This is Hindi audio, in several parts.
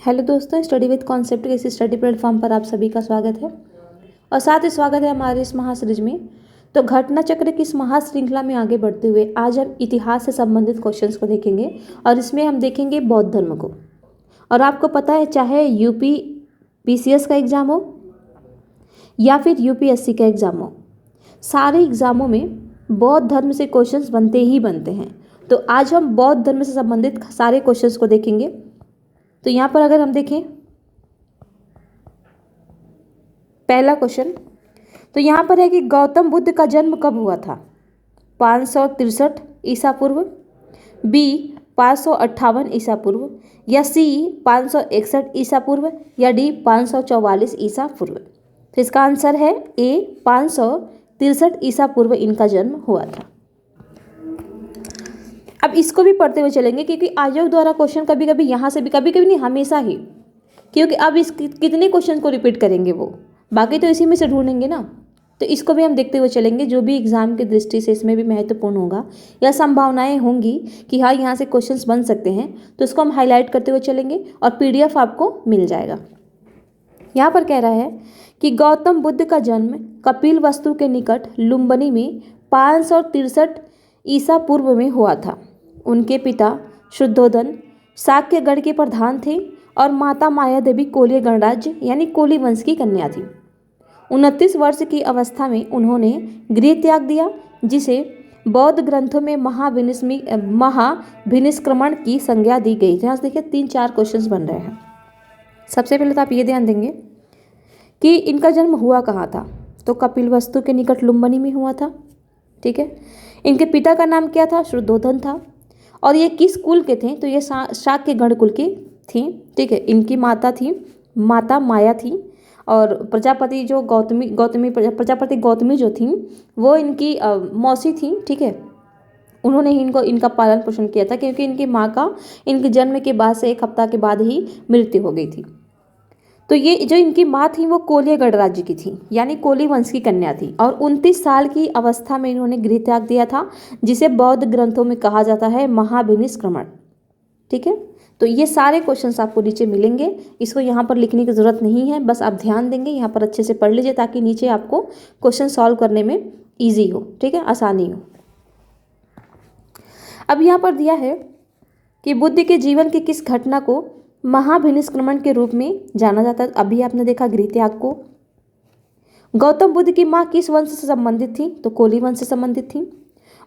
हेलो दोस्तों, स्टडी विद कॉन्सेप्ट के इस स्टडी प्लेटफॉर्म पर आप सभी का स्वागत है और साथ ही स्वागत है हमारे इस महासीरीज में। तो घटना चक्र की इस महाश्रृंखला में आगे बढ़ते हुए आज हम इतिहास से संबंधित क्वेश्चंस को देखेंगे और इसमें हम देखेंगे बौद्ध धर्म को। और आपको पता है, चाहे यूपी पीसीएस का एग्ज़ाम हो या फिर यूपीएससी का एग्ज़ाम हो, सारे एग्ज़ामों में बौद्ध धर्म से क्वेश्चंस बनते ही बनते हैं। तो आज हम बौद्ध धर्म से संबंधित सारे क्वेश्चंस को देखेंगे। तो यहाँ पर अगर हम देखें पहला क्वेश्चन, तो यहाँ पर है कि गौतम बुद्ध का जन्म कब हुआ था? 563 ईसा पूर्व, बी 558 ईसा पूर्व, या सी 561 ईसा पूर्व, या डी 544 ईसा पूर्व। तो इसका आंसर है ए 563 ईसा पूर्व इनका जन्म हुआ था। अब इसको भी पढ़ते हुए चलेंगे क्योंकि आयोग द्वारा क्वेश्चन कभी कभी यहाँ से भी, कभी कभी नहीं, हमेशा ही, क्योंकि अब इस कितने क्वेश्चन को रिपीट करेंगे वो, बाकी तो इसी में से ढूंढेंगे ना। तो इसको भी हम देखते हुए चलेंगे, जो भी एग्जाम की दृष्टि से इसमें भी महत्वपूर्ण होगा या संभावनाएं होंगी कि हाँ यहाँ से क्वेश्चंस बन सकते हैं, तो इसको हम हाईलाइट करते हुए चलेंगे और पीडीएफ आपको मिल जाएगा। यहाँ पर कह रहा है कि गौतम बुद्ध का जन्म कपिलवस्तु के निकट लुम्बिनी में 563 ईसा पूर्व में हुआ था। उनके पिता शुद्धोधन शाक्यगढ़ के प्रधान थे और माता माया देवी कोलीय गणराज्य यानी कोली वंश की कन्या थी। 29 वर्ष की अवस्था में उन्होंने गृह त्याग दिया, जिसे बौद्ध ग्रंथों में महाभिनिष्क्रमण की संज्ञा दी गई। यहाँ से देखिए 3-4 क्वेश्चंस बन रहे हैं। सबसे पहले तो आप ये ध्यान देंगे कि इनका जन्म हुआ कहाँ था। तो कपिलवस्तु के निकट लुम्बिनी में हुआ था, ठीक है। इनके पिता का नाम क्या था? शुद्धोधन था। और ये किस कुल के थे? तो ये शाक्यगढ़ कुल की थी, ठीक है। इनकी माता थी माता माया थी, और प्रजापति जो प्रजापति गौतमी जो थी वो इनकी मौसी थी, ठीक है। उन्होंने ही इनका पालन पोषण किया था, क्योंकि इनकी माँ का इनके जन्म के बाद से 1 हफ्ता के बाद ही मृत्यु हो गई थी। तो ये जो इनकी माँ थी वो कोलीय गणराज्य की थी, यानी कोली वंश की कन्या थी, और 29 साल की अवस्था में इन्होंने गृह त्याग दिया था, जिसे बौद्ध ग्रंथों में कहा जाता है महाभिनिष्क्रमण, ठीक है। तो ये सारे क्वेश्चंस आपको नीचे मिलेंगे, इसको यहाँ पर लिखने की ज़रूरत नहीं है, बस आप ध्यान देंगे, यहाँ पर अच्छे से पढ़ लीजिए ताकि नीचे आपको क्वेश्चन सॉल्व करने में ईजी हो, ठीक है, आसानी हो। अब यहाँ पर दिया है कि बुद्ध के जीवन की किस घटना को महाभिनिष्क्रमण के रूप में जाना जाता है। अभी आपने देखा गृह त्याग को। गौतम बुद्ध की माँ किस वंश से संबंधित थी? तो कोली वंश से संबंधित थी।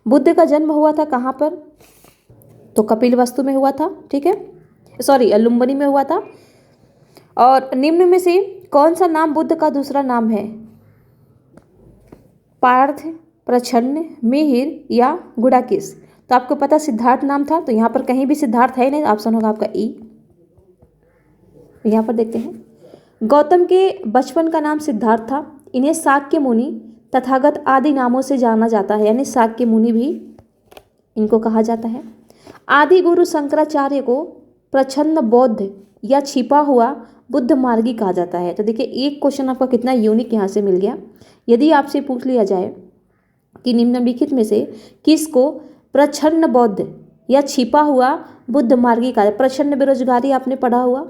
बुद्ध का जन्म हुआ था कहाँ पर? तो कपिलवस्तु में हुआ था, ठीक है, सॉरी लुम्बिनी में हुआ था। और निम्न में से कौन सा नाम बुद्ध का दूसरा नाम है? पार्थ, प्रछन्न, मिहिर या गुडाकेश। तो आपको पता सिद्धार्थ नाम था, तो यहाँ पर कहीं भी सिद्धार्थ है नहीं, ऑप्शन होगा आपका ई। यहाँ पर देखते हैं, गौतम के बचपन का नाम सिद्धार्थ था। इन्हें शाक्य मुनि, तथागत आदि नामों से जाना जाता है, यानी शाक्य मुनि भी इनको कहा जाता है। आदि गुरु शंकराचार्य को प्रच्छन्न बौद्ध या छिपा हुआ बुद्ध मार्गी कहा जाता है। तो देखिए एक क्वेश्चन आपका कितना यूनिक यहाँ से मिल गया। यदि आपसे पूछ लिया जाए कि निम्नलिखित में से किसको प्रच्छन्न बौद्ध या छिपा हुआ बुद्ध मार्गी कहा जाए? प्रच्छन्न बेरोजगारी आपने पढ़ा हुआ,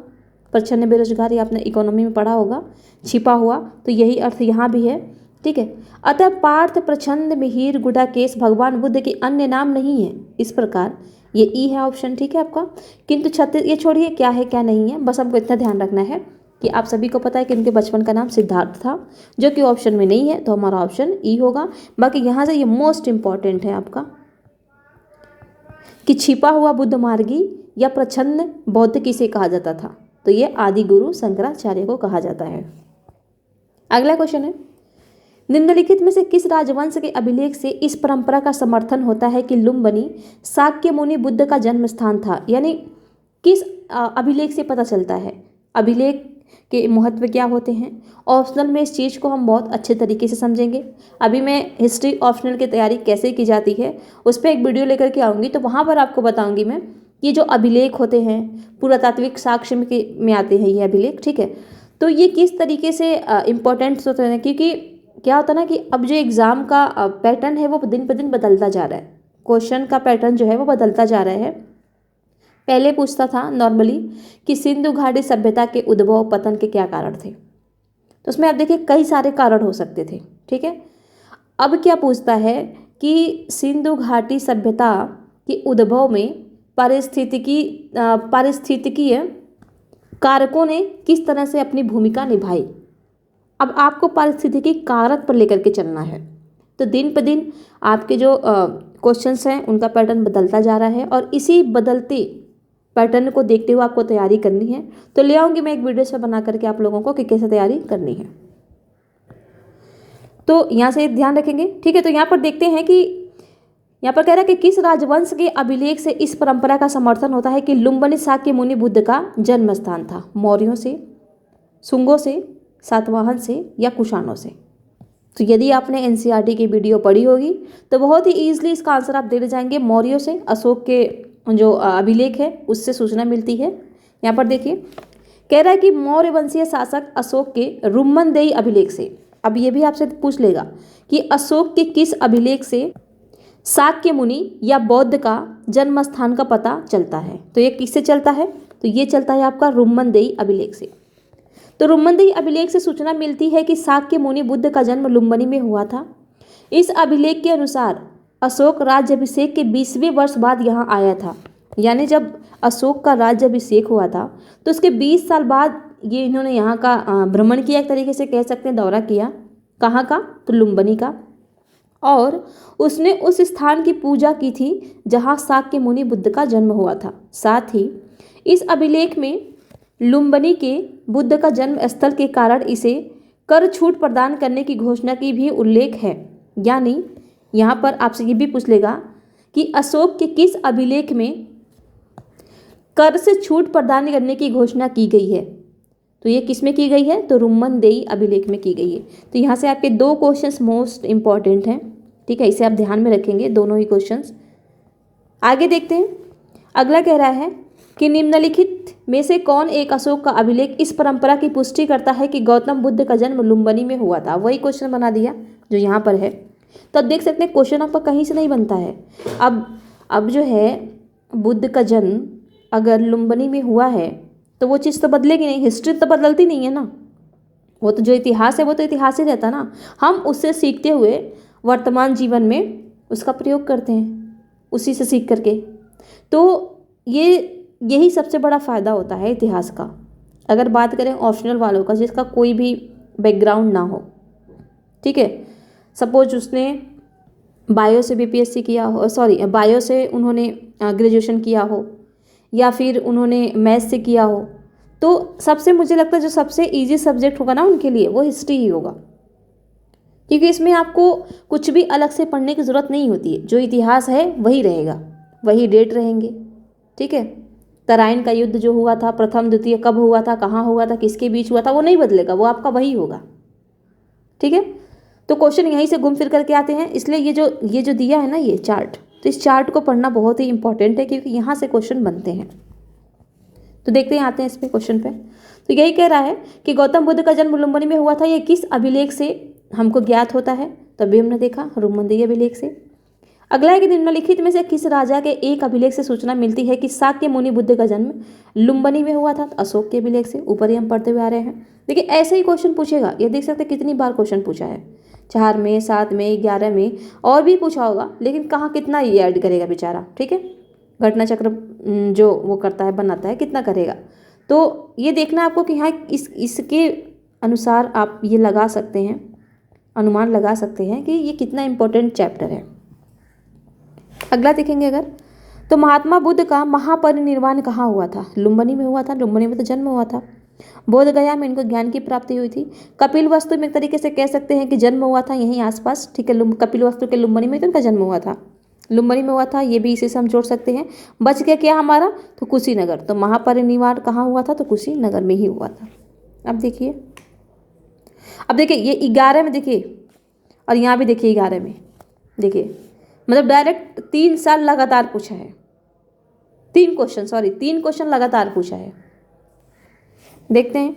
प्रच्छन्न बेरोजगारी आपने इकोनॉमी में पढ़ा होगा, छिपा हुआ, तो यही अर्थ यहाँ भी है, ठीक है। अतः पार्थ, प्रच्छन्न, मिहिर, गुडाकेश भगवान बुद्ध के अन्य नाम नहीं है। इस प्रकार ये ई है ऑप्शन, ठीक है आपका। किंतु छत्तीस, ये छोड़िए क्या है क्या नहीं है, बस हमको इतना ध्यान रखना है कि आप सभी को पता है कि इनके बचपन का नाम सिद्धार्थ था, जो कि ऑप्शन में नहीं है, तो हमारा ऑप्शन ई होगा। बाकी यहाँ से ये मोस्ट इंपॉर्टेंट है आपका कि छिपा हुआ बुद्ध मार्गी या प्रच्छन्न बौद्ध किसे कहा जाता था? तो ये आदि गुरु शंकराचार्य को कहा जाता है। अगला क्वेश्चन है, निम्नलिखित में से किस राजवंश के अभिलेख से इस परंपरा का समर्थन होता है कि लुम्बिनी शाक्य मुनि बुद्ध का जन्म स्थान था? यानी किस अभिलेख से पता चलता है? अभिलेख के महत्व क्या होते हैं? ऑप्शनल में इस चीज़ को हम बहुत अच्छे तरीके से समझेंगे। अभी मैं हिस्ट्री ऑप्शनल की तैयारी कैसे की जाती है उस पर एक वीडियो लेकर के आऊँगी, तो वहाँ पर आपको बताऊँगी मैं ये जो अभिलेख होते हैं पुरातात्विक साक्ष्य में आते हैं ये अभिलेख, ठीक है। तो ये किस तरीके से इम्पोर्टेंट होते हैं, क्योंकि क्या होता है ना कि अब जो एग्ज़ाम का पैटर्न है वो दिन पर दिन बदलता जा रहा है, क्वेश्चन का पैटर्न जो है वो बदलता जा रहा है। पहले पूछता था नॉर्मली कि सिंधु घाटी सभ्यता के उद्भव पतन के क्या कारण थे। तो उसमें आप देखिए कई सारे कारण हो सकते थे, ठीक है। अब क्या पूछता है कि सिंधु घाटी सभ्यता के उद्भव में पारिस्थितिकीय कारकों ने किस तरह से अपनी भूमिका निभाई। अब आपको पारिस्थितिकी कारक पर लेकर के चलना है। तो दिन पर दिन आपके जो क्वेश्चंस हैं उनका पैटर्न बदलता जा रहा है और इसी बदलते पैटर्न को देखते हुए आपको तैयारी करनी है। तो ले आऊँगी मैं एक वीडियो से बना करके आप लोगों को कि कैसे तैयारी करनी है। तो यहाँ से ध्यान रखेंगे, ठीक है। तो यहाँ पर देखते हैं कि यहाँ पर कह रहा है कि किस राजवंश के अभिलेख से इस परंपरा का समर्थन होता है कि लुम्बिनी शाक्य मुनि बुद्ध का जन्म स्थान था। मौर्यों से, शुंगों से, सातवाहन से या कुषाणों से। तो यदि आपने एनसीईआरटी की वीडियो पढ़ी होगी तो बहुत ही ईजिली इसका आंसर आप दे जाएंगे। मौर्यों से, अशोक के जो अभिलेख है उससे सूचना मिलती है। यहाँ पर देखिए कह रहा है कि मौर्य वंशीय शासक अशोक के रुम्मनदेही अभिलेख से। अब ये भी आपसे पूछ लेगा कि अशोक के किस अभिलेख से शाक्य मुनि या बौद्ध का जन्म स्थान का पता चलता है। तो ये किससे चलता है, तो ये चलता है आपका रुम्मनदेही अभिलेख से। तो रुम्मनदेही अभिलेख से सूचना मिलती है कि शाक्य मुनि बुद्ध का जन्म लुम्बिनी में हुआ था। इस अभिलेख के अनुसार अशोक राज्याभिषेक के 20वें वर्ष बाद यहाँ आया था। यानी जब अशोक का राज्याभिषेक हुआ था तो उसके 20 साल बाद ये इन्होंने यहाँ का भ्रमण किया, एक तरीके से कह सकते हैं दौरा किया। कहाँ का, तो लुम्बिनी का। और उसने उस स्थान की पूजा की थी जहाँ शाक्य मुनि बुद्ध का जन्म हुआ था। साथ ही इस अभिलेख में लुम्बिनी के बुद्ध का जन्म स्थल के कारण इसे कर छूट प्रदान करने की घोषणा की भी उल्लेख है। यानी यहाँ पर आपसे ये भी पूछ लेगा कि अशोक के किस अभिलेख में कर से छूट प्रदान करने की घोषणा की गई है। तो ये किस में की गई है, तो रुम्मनदेही अभिलेख में की गई है। तो यहाँ से आपके 2 क्वेश्चंस मोस्ट इंपॉर्टेंट हैं, ठीक है। इसे आप ध्यान में रखेंगे, दोनों ही क्वेश्चंस। आगे देखते हैं, अगला कह रहा है कि निम्नलिखित में से कौन एक अशोक का अभिलेख इस परंपरा की पुष्टि करता है कि गौतम बुद्ध का जन्म लुम्बिनी में हुआ था। वही क्वेश्चन बना दिया जो यहाँ पर है। तो अब देख सकते हैं क्वेश्चन आपका कहीं से नहीं बनता है। अब जो है बुद्ध का जन्म अगर लुम्बिनी में हुआ है तो वो चीज़ तो बदलेगी नहीं, हिस्ट्री तो बदलती नहीं है ना। वो तो जो इतिहास है वो तो इतिहास ही रहता ना। हम उससे सीखते हुए वर्तमान जीवन में उसका प्रयोग करते हैं, उसी से सीख करके। तो यही सबसे बड़ा फ़ायदा होता है इतिहास का। अगर बात करें ऑप्शनल वालों का जिसका कोई भी बैकग्राउंड ना हो, ठीक है। सपोज उसने बायो से बीपीएससी किया हो, बायो से उन्होंने ग्रेजुएशन किया हो या फिर उन्होंने मैथ से किया हो, तो सबसे मुझे लगता है जो सबसे इजी सब्जेक्ट होगा ना उनके लिए वो हिस्ट्री ही होगा। क्योंकि इसमें आपको कुछ भी अलग से पढ़ने की ज़रूरत नहीं होती है। जो इतिहास है वही रहेगा, वही डेट रहेंगे, ठीक है। तराइन का युद्ध जो हुआ था, प्रथम द्वितीय कब हुआ था, कहाँ हुआ था, किसके बीच हुआ था, वो नहीं बदलेगा, वो आपका वही होगा, ठीक है। तो क्वेश्चन यहीं से घूम फिर करके आते हैं। इसलिए ये जो दिया है ना ये चार्ट, तो इस चार्ट को पढ़ना बहुत ही इंपॉर्टेंट है क्योंकि यहाँ से क्वेश्चन बनते हैं। तो देखते हैं, आते हैं इस पे क्वेश्चन पे। तो यही कह रहा है कि गौतम बुद्ध का जन्म लुम्बिनी में हुआ था। ये किस अभिलेख से हमको ज्ञात होता है, तभी हमने देखा रुम्मनदेही अभिलेख से। अगला है कि निम्नलिखित में से किस राजा के एक अभिलेख से सूचना मिलती है कि शाक्य मुनि बुद्ध का जन्म लुम्बिनी में हुआ था। तो अशोक के अभिलेख से, ऊपर ही हम पढ़ते हुए आ रहे हैं। देखिए ऐसे ही क्वेश्चन पूछेगा, ये देख सकते कितनी बार क्वेश्चन पूछा है, 4 में, 7 में, 11 में, और भी पूछा होगा, लेकिन कहाँ कितना ये ऐड करेगा बेचारा, ठीक है। घटना चक्र जो वो करता है, बनाता है, कितना करेगा। तो ये देखना आपको कि हाँ इसके अनुसार आप ये लगा सकते हैं, अनुमान लगा सकते हैं कि ये कितना इम्पोर्टेंट चैप्टर है। अगला देखेंगे अगर, तो महात्मा बुद्ध का महापरिनिर्वाण कहाँ हुआ था। लुम्बिनी में हुआ था, लुम्बिनी में तो जन्म हुआ था। बोध गया में इनको ज्ञान की प्राप्ति हुई थी। कपिल वस्तु में एक तरीके से कह सकते हैं कि जन्म हुआ था यहीं आसपास, ठीक है। कपिल वस्तु के लुम्बिनी में तो इनका जन्म हुआ था, लुम्बिनी में हुआ था, ये भी इसी से हम जोड़ सकते हैं। बच गया क्या हमारा, तो कुशीनगर। तो महापरिनिर्वाण कहाँ हुआ था, तो कुशीनगर में ही हुआ था। अब देखिए ये 11 में देखिए, और यहाँ भी देखिए 11 में देखिए, मतलब डायरेक्ट 3 साल लगातार पूछा है, 3 क्वेश्चन लगातार पूछा है। देखते हैं,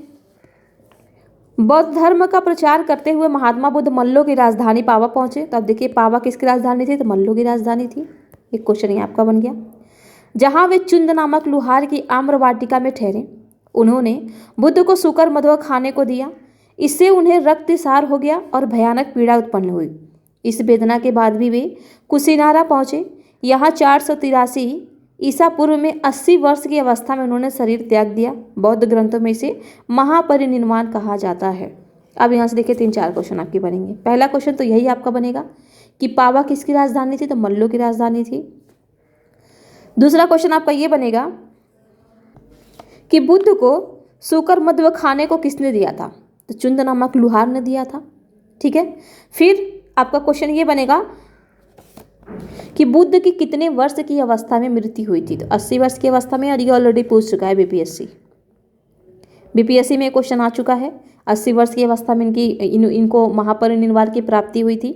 बौद्ध धर्म का प्रचार करते हुए महात्मा बुद्ध मल्लों की राजधानी पावा पहुंचे। तो अब देखिए पावा किसकी राजधानी थी, तो मल्लों की राजधानी थी। एक क्वेश्चन ये आपका बन गया। जहाँ वे चुंद नामक लुहार की आम्र वाटिका में ठहरे। उन्होंने बुद्ध को सूकर मधुआ खाने को दिया। इससे उन्हें रक्तस्राव हो गया और भयानक पीड़ा उत्पन्न हुई। इस वेदना के बाद भी वे कुशीनारा पहुँचे। यहाँ 483 ईसा पूर्व में 80 वर्ष की अवस्था में उन्होंने शरीर त्याग दिया। बौद्ध ग्रंथों में इसे महापरिनिर्वाण कहा जाता है। अब यहाँ से देखिए 3-4 क्वेश्चन आपके बनेंगे। पहला क्वेश्चन तो यही आपका बनेगा कि पावा किसकी राजधानी थी, तो मल्लो की राजधानी थी। दूसरा क्वेश्चन आपका ये बनेगा कि बुद्ध को सूकर मध्य खाने को किसने दिया था, तो चुंद नामक लुहार ने दिया था। ठीक है, फिर आपका क्वेश्चन ये बनेगा कि बुद्ध की कितने वर्ष की अवस्था में मृत्यु हुई थी, तो 80 वर्ष की अवस्था में। और ये ऑलरेडी पूछ चुका है बीपीएससी में क्वेश्चन आ चुका है। 80 वर्ष की अवस्था में इनको महापरिनिर्वाण की प्राप्ति हुई थी।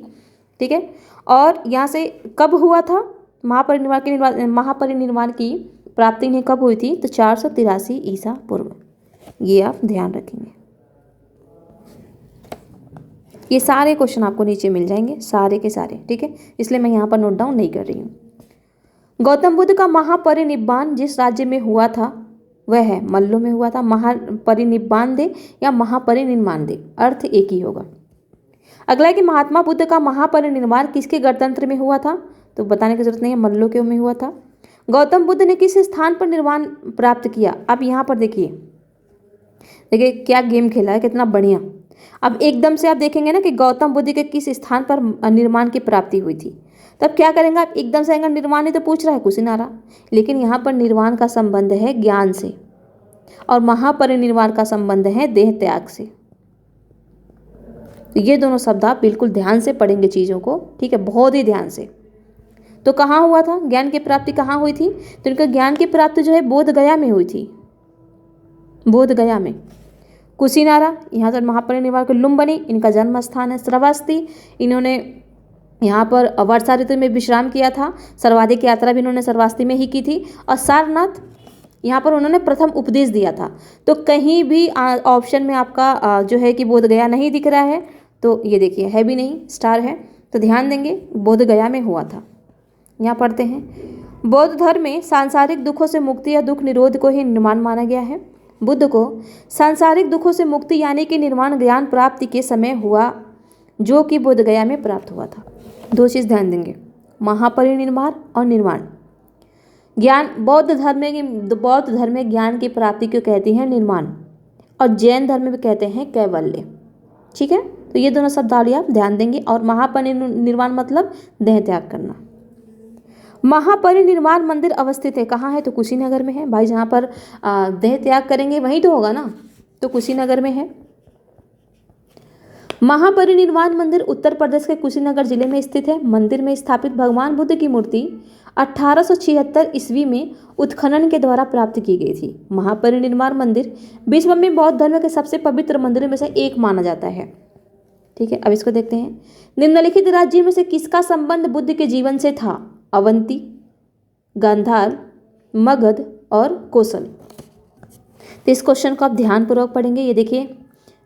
ठीक है, और यहाँ से कब हुआ था महापरिनिर्वाण की प्राप्ति इन्हें कब हुई थी, तो 483 ईसा पूर्व। ये आप ध्यान रखेंगे। ये सारे क्वेश्चन आपको नीचे मिल जाएंगे, सारे के सारे। ठीक है, इसलिए मैं यहाँ पर नोट डाउन नहीं कर रही हूँ। गौतम बुद्ध का महापरिनिर्वाण जिस राज्य में हुआ था वह है मल्लो में हुआ था। महापरिनिर्वाण दे या महापरिनिर्वाण दे, अर्थ एक ही होगा। अगला है कि महात्मा बुद्ध का महापरिनिर्वाण किसके गणतंत्र में हुआ था, तो बताने की जरूरत नहीं है, मल्लो के में हुआ था। गौतम बुद्ध ने किस स्थान पर निर्वाण प्राप्त किया। अब यहाँ पर देखिए क्या गेम खेला है, कितना बढ़िया। अब एकदम से आप देखेंगे ना कि गौतम बुद्ध के किस स्थान पर निर्वाण की प्राप्ति हुई थी, तब क्या करेंगे आप, एकदम से आएंगे निर्वाण ही तो पूछ रहा है कुशीनारा, लेकिन यहाँ पर निर्वाण का संबंध है ज्ञान से और महापरिनिर्वाण का संबंध है देह त्याग से। तो ये दोनों शब्द आप बिल्कुल ध्यान से पढ़ेंगे चीज़ों को। ठीक है, बहुत ही ध्यान से। तो कहाँ हुआ था ज्ञान की प्राप्ति, कहाँ हुई थी, तो इनका ज्ञान की प्राप्ति जो है बोध गया में हुई थी। बोध गया में। कुशीनारा यहाँ पर महापरिनिर्वाण के लुम्बिनी इनका जन्म स्थान है। श्रावस्ती इन्होंने यहाँ पर वर्षा ऋतु में विश्राम किया था। सर्वाधिक यात्रा भी इन्होंने श्रावस्ती में ही की थी। और सारनाथ यहाँ पर उन्होंने प्रथम उपदेश दिया था। तो कहीं भी ऑप्शन में आपका जो है कि बोध गया नहीं दिख रहा है, तो ये देखिए है भी नहीं, स्टार है, तो ध्यान देंगे बोध गया में हुआ था। यहाँ पढ़ते हैं, बौद्ध धर्म में सांसारिक दुखों से मुक्ति या दुख निरोध को ही निर्वाण माना गया है। बुद्ध को सांसारिक दुखों से मुक्ति यानी कि निर्वाण ज्ञान प्राप्ति के समय हुआ, जो कि बोध गया में प्राप्त हुआ था। दो चीज़ ध्यान देंगे, महापरिनिर्वाण और निर्वाण। ज्ञान बौद्ध धर्म में ज्ञान की प्राप्ति को कहती है निर्वाण, और जैन धर्म में कहते हैं कैवल्य। ठीक है, तो ये दोनों शब्दावली आप ध्यान देंगे। और महापरिनिर्वाण मतलब देह त्याग करना। महापरिनिर्वाण मंदिर अवस्थित है कहाँ है, तो कुशीनगर में है। भाई जहाँ पर देह त्याग करेंगे वहीं तो होगा ना, तो कुशीनगर में है। महापरिनिर्वाण मंदिर उत्तर प्रदेश के कुशीनगर जिले में स्थित है। मंदिर में स्थापित भगवान बुद्ध की मूर्ति 1876 ईस्वी में उत्खनन के द्वारा प्राप्त की गई थी। महापरिनिर्वाण मंदिर विश्व में बौद्ध धर्म के सबसे पवित्र मंदिरों में से एक माना जाता है। ठीक है, अब इसको देखते हैं। निम्नलिखित राज्यों में से किसका संबंध बुद्ध के जीवन से था, अवंती, गांधार, मगध और कौशल। तो इस क्वेश्चन को आप ध्यानपूर्वक पढ़ेंगे। ये देखिए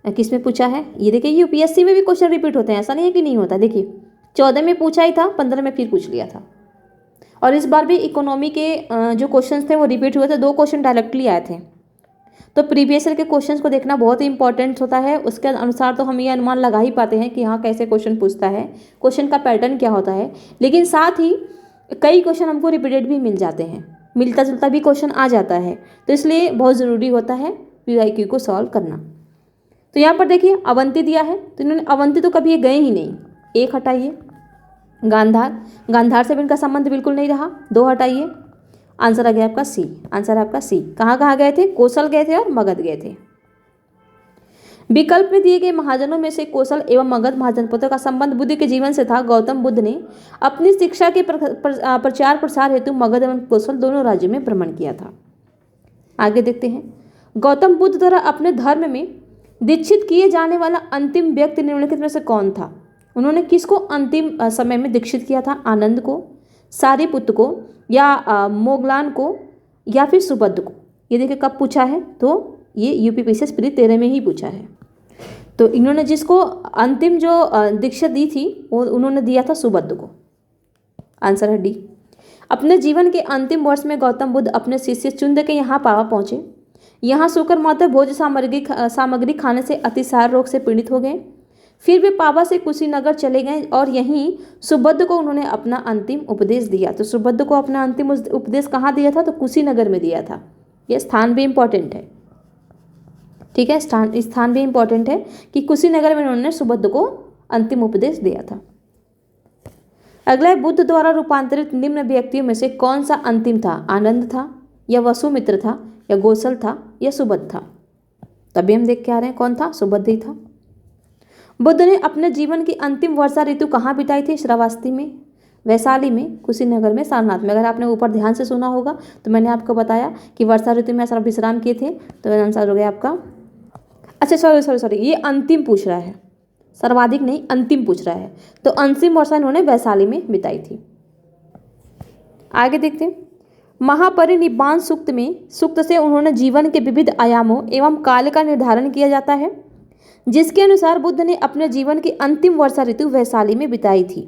किस में पूछा है, ये देखिए यूपीएससी में भी क्वेश्चन रिपीट होते हैं, ऐसा नहीं है कि नहीं होता। देखिए 14 में पूछा ही था, 15 में फिर पूछ लिया था। और इस बार भी इकोनॉमी के जो क्वेश्चंस थे वो रिपीट हुए थे, 2 क्वेश्चन डायरेक्टली आए थे। तो प्रीवियस ईयर के क्वेश्चंस को देखना बहुत ही इंपॉर्टेंट होता है। उसके अनुसार तो हम ये अनुमान लगा ही पाते हैं कि हाँ कैसे क्वेश्चन पूछता है, क्वेश्चन का पैटर्न क्या होता है। लेकिन साथ ही कई क्वेश्चन हमको रिपीटेड भी मिल जाते हैं, मिलता जुलता भी क्वेश्चन आ जाता है, तो इसलिए बहुत ज़रूरी होता है पीवाईक्यू को सॉल्व करना। तो यहाँ पर देखिए अवंती दिया है, तो इन्होंने अवंती तो कभी ये गए ही नहीं, 1 हटाइए। गांधार से भी इनका संबंध बिल्कुल नहीं रहा, 2 हटाइए। आंसर आ गया आपका सी, आंसर आपका सी। कहाँ कहाँ गए थे, कौशल गए थे और मगध गए थे। विकल्प में दिए गए महाजनों में से कौशल एवं मगध महाजनपदों का संबंध बुद्ध के जीवन से था। गौतम बुद्ध ने अपनी शिक्षा के प्रचार प्रसार हेतु मगध एवं कौशल दोनों राज्यों में भ्रमण किया था। आगे देखते हैं, गौतम बुद्ध द्वारा अपने धर्म में दीक्षित किए जाने वाला अंतिम व्यक्ति निम्नलिखित में से कौन था। उन्होंने किसको अंतिम समय में दीक्षित किया था, आनंद को, सारिपुत्र को, या मोगलान को, या फिर सुबुद्ध को। ये देखिए कब पूछा है, तो ये यूपीपीसीएस प्री 13 में ही पूछा है। तो इन्होंने जिसको अंतिम जो दीक्षा दी थी वो उन्होंने दिया था सुबुद्ध को। आंसर है डी। अपने जीवन के अंतिम वर्ष में गौतम बुद्ध अपने शिष्य चुंद के यहाँ पावा पहुँचे। यहाँ शुकर माता भोज सामग्री खाने से अतिसार रोग से पीड़ित हो गए। फिर वे पावा से कुशीनगर चले गए और यहीं सुबुद्ध को उन्होंने अपना अंतिम उपदेश दिया। तो सुबुद्ध को अपना अंतिम उपदेश कहाँ दिया था? तो कुशीनगर में दिया था। ये स्थान भी इम्पोर्टेंट है, ठीक है, स्थान भी इम्पोर्टेंट है कि कुशीनगर में उन्होंने सुबुद्ध को अंतिम उपदेश दिया था। अगला है, बुद्ध द्वारा रूपांतरित निम्न व्यक्तियों में से कौन सा अंतिम था? आनंद था, या वसुमित्र था, या गोसल था, या सुबुद्ध था? तभी हम देख के आ रहे हैं कौन था? सुबुद्ध ही था। बुद्ध ने अपने जीवन की अंतिम वर्षा ऋतु कहाँ बिताई थी? श्रावस्ती में, वैशाली में, कुशीनगर में, सारनाथ में। अगर आपने ऊपर ध्यान से सुना होगा तो मैंने आपको बताया कि वर्षा ऋतु में सब विश्राम किए थे, तो आंसर हो गया आपका। अच्छा सॉरी, ये अंतिम पूछ रहा है, सर्वाधिक नहीं, अंतिम पूछ रहा है। तो अंतिम वर्षा इन्होंने वैशाली में बिताई थी। आगे देखते हैं, महापरिनिब्बाण सूक्त से उन्होंने जीवन के विविध आयामों एवं काल का निर्धारण किया जाता है, जिसके अनुसार बुद्ध ने अपने जीवन की अंतिम वर्षा ऋतु वैशाली में बिताई थी।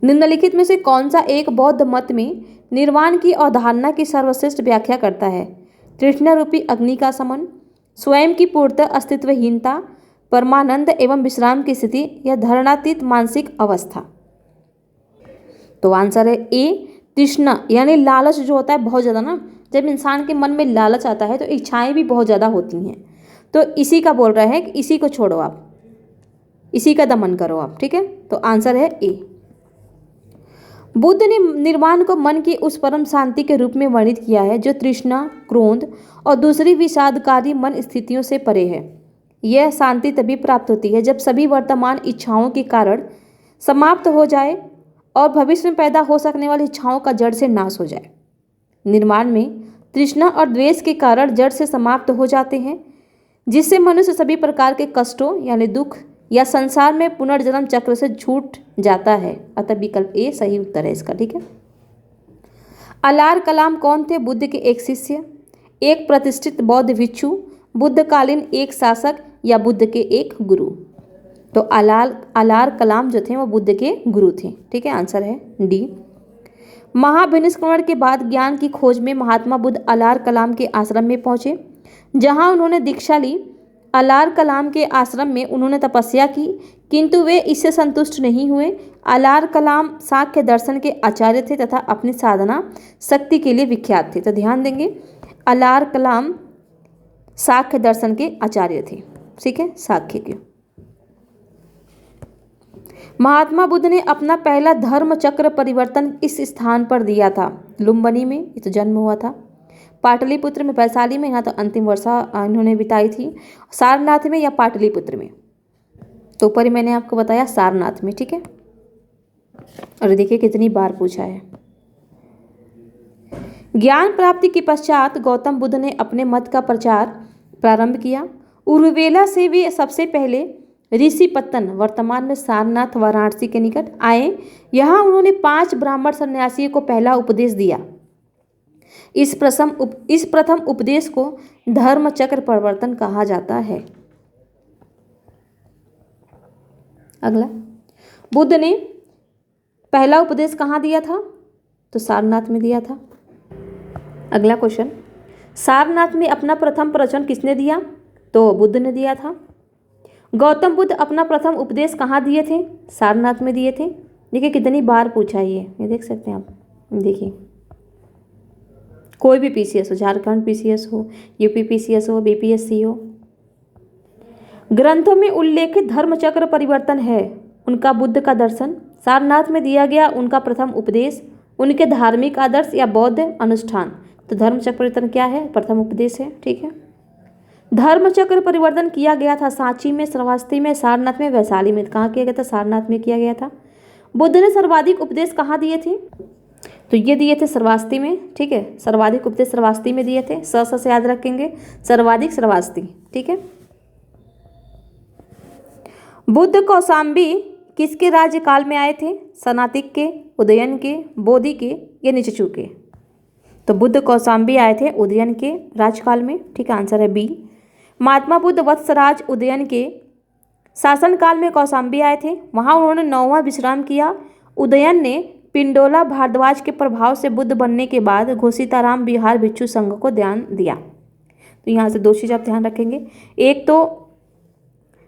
निम्नलिखित में से कौन सा एक बौद्ध मत में निर्वाण की अवधारणा की सर्वश्रेष्ठ व्याख्या करता है? तृष्णा रूपी अग्नि का समन, स्वयं की पूर्णतः अस्तित्वहीनता, परमानंद एवं विश्राम की स्थिति, या धरणातीत मानसिक अवस्था? तो आंसर है ए, तृष्णा, यानी लालच जो होता है बहुत ज़्यादा ना, जब इंसान के मन में लालच आता है तो इच्छाएं भी बहुत ज़्यादा होती हैं। तो इसी का बोल रहा है कि इसी को छोड़ो आप, इसी का दमन करो आप, ठीक है। तो आंसर है ए। बुद्ध ने निर्वाण को मन की उस परम शांति के रूप में वर्णित किया है जो तृष्णा, क्रोध और दूसरी विषादकारी मन स्थितियों से परे है। यह शांति तभी प्राप्त होती है जब सभी वर्तमान इच्छाओं के कारण समाप्त हो जाए और भविष्य में पैदा हो सकने वाली इच्छाओं का जड़ से नाश हो जाए। निर्वाण में तृष्णा और द्वेष के कारण जड़ से समाप्त हो जाते हैं, जिससे मनुष्य सभी प्रकार के कष्टों यानी दुख या संसार में पुनर्जन्म चक्र से छूट जाता है। अतः विकल्प ए सही उत्तर है इसका, ठीक है। अलार कलाम कौन थे? बुद्ध के एक शिष्य, एक प्रतिष्ठित बौद्ध भिक्षु, बुद्धकालीन एक शासक, या बुद्ध के एक गुरु? तो अलार कलाम जो थे वो बुद्ध के गुरु थे, ठीक है। आंसर है डी। महाभिनिष्क्रमण के बाद ज्ञान की खोज में महात्मा बुद्ध अलार कलाम के आश्रम में पहुंचे, जहां उन्होंने दीक्षा ली। अलार कलाम के आश्रम में उन्होंने तपस्या की, किंतु वे इससे संतुष्ट नहीं हुए। अलार कलाम सांख्य दर्शन के आचार्य थे तथा अपनी साधना शक्ति के लिए विख्यात थे। तो ध्यान देंगे, अलार कलाम सांख्य दर्शन के आचार्य थे, ठीक है, सांख्य के। महात्मा बुद्ध ने अपना पहला धर्म चक्र परिवर्तन इस स्थान पर दिया था। लुम्बिनी में ये तो जन्म हुआ था, पाटलिपुत्र में, वैशाली में, यहाँ तो अंतिम वर्षा इन्होंने बिताई थी, सारनाथ में या पाटलिपुत्र में। तो ऊपर ही मैंने आपको बताया सारनाथ में, ठीक है। और देखिए कितनी बार पूछा है। ज्ञान प्राप्ति के पश्चात गौतम बुद्ध ने अपने मत का प्रचार प्रारंभ किया। उरुवेला से वे सबसे पहले ऋषिपत्तन, वर्तमान में सारनाथ वाराणसी के निकट आए। यहाँ उन्होंने 5 ब्राह्मण सन्यासियों को पहला उपदेश दिया। इस प्रथम उपदेश को धर्म चक्र परिवर्तन कहा जाता है। अगला, बुद्ध ने पहला उपदेश कहाँ दिया था? तो सारनाथ में दिया था। अगला क्वेश्चन, सारनाथ में अपना प्रथम प्रवचन किसने दिया? तो बुद्ध ने दिया था। गौतम बुद्ध अपना प्रथम उपदेश कहाँ दिए थे? सारनाथ में दिए थे। देखिए कितनी बार पूछा है ये देख सकते हैं आप। देखिए कोई भी पीसीएस हो, झारखंड पीसीएस हो, यूपी पीसीएस हो, बीपीएससी हो, ग्रंथों में उल्लेखित धर्मचक्र परिवर्तन है उनका बुद्ध का दर्शन, सारनाथ में दिया गया उनका प्रथम उपदेश, उनके धार्मिक आदर्श या बौद्ध अनुष्ठान। तो धर्मचक्र परिवर्तन क्या है? प्रथम उपदेश है, ठीक है। धर्मचक्र परिवर्तन किया गया था सांची में, श्रावस्ती में, सारनाथ में, वैशाली में। कहाँ किया गया था? सारनाथ में किया गया था। बुद्ध ने सर्वाधिक उपदेश कहाँ दिए थे? तो ये दिए थे श्रावस्ती में, ठीक है। सर्वाधिक उपदेश श्रावस्ती में दिए थे। स से याद रखेंगे, सर्वाधिक श्रावस्ती, ठीक है। बुद्ध कौशाम्बी किसके राज्यकाल में आए थे? सनातिक के, उदयन के, बोधि के, या निचचू के? तो बुद्ध कौशाम्बी आए थे उदयन के राजकाल में, ठीक है। आंसर है बी। महात्मा बुद्ध वत्सराज उदयन के शासनकाल में कौशाम्बी आए थे। वहाँ उन्होंने 9वां विश्राम किया। उदयन ने पिंडोला भारद्वाज के प्रभाव से बुद्ध बनने के बाद घोषिताराम बिहार भिक्षु संघ को ध्यान दिया। तो यहाँ से दो चीज़ आप ध्यान रखेंगे। एक तो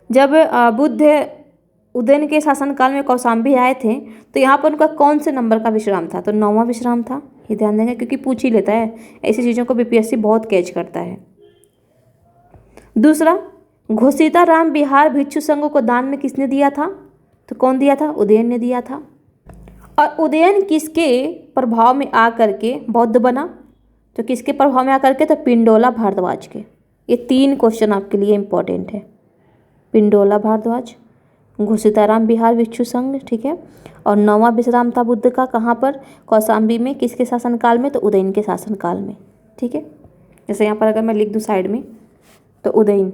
जब बुद्ध उदयन के शासनकाल में कौशाम्बी आए थे तो यहाँ पर उनका कौन से नंबर का विश्राम था, तो 9वां विश्राम था। ये ध्यान देंगे क्योंकि पूछ ही लेता है, ऐसी चीज़ों को बीपीएससी बहुत कैच करता है। दूसरा, घोषिताराम बिहार भिक्षु संघ को दान में किसने दिया था, तो कौन दिया था, उदयन ने दिया था। और उदयन किसके प्रभाव में आकर के बौद्ध बना, तो किसके प्रभाव में आकर के, तो पिंडोला भारद्वाज के। ये 3 क्वेश्चन आपके लिए इंपॉर्टेंट है। पिंडोला भारद्वाज, घोषिताराम बिहार भिक्षु संघ, ठीक है। और 9वां विश्राम था बुद्ध का, कहाँ पर, कौशाम्बी में, किसके शासनकाल में, तो उदयन के शासनकाल में, ठीक है। जैसे यहाँ पर अगर मैं लिख दूँ साइड में, तो उदयन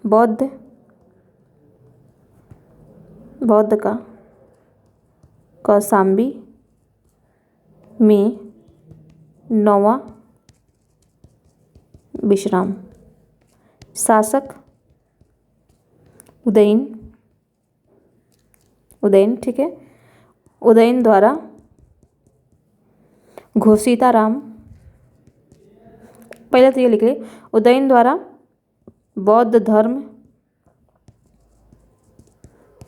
बौद्ध का कौशाम्बी में 9वां विश्राम, शासक उदयन, ठीक है। उदयन द्वारा घोषिताराम, पहले तो ये लिख ले, उदयन द्वारा बौद्ध धर्म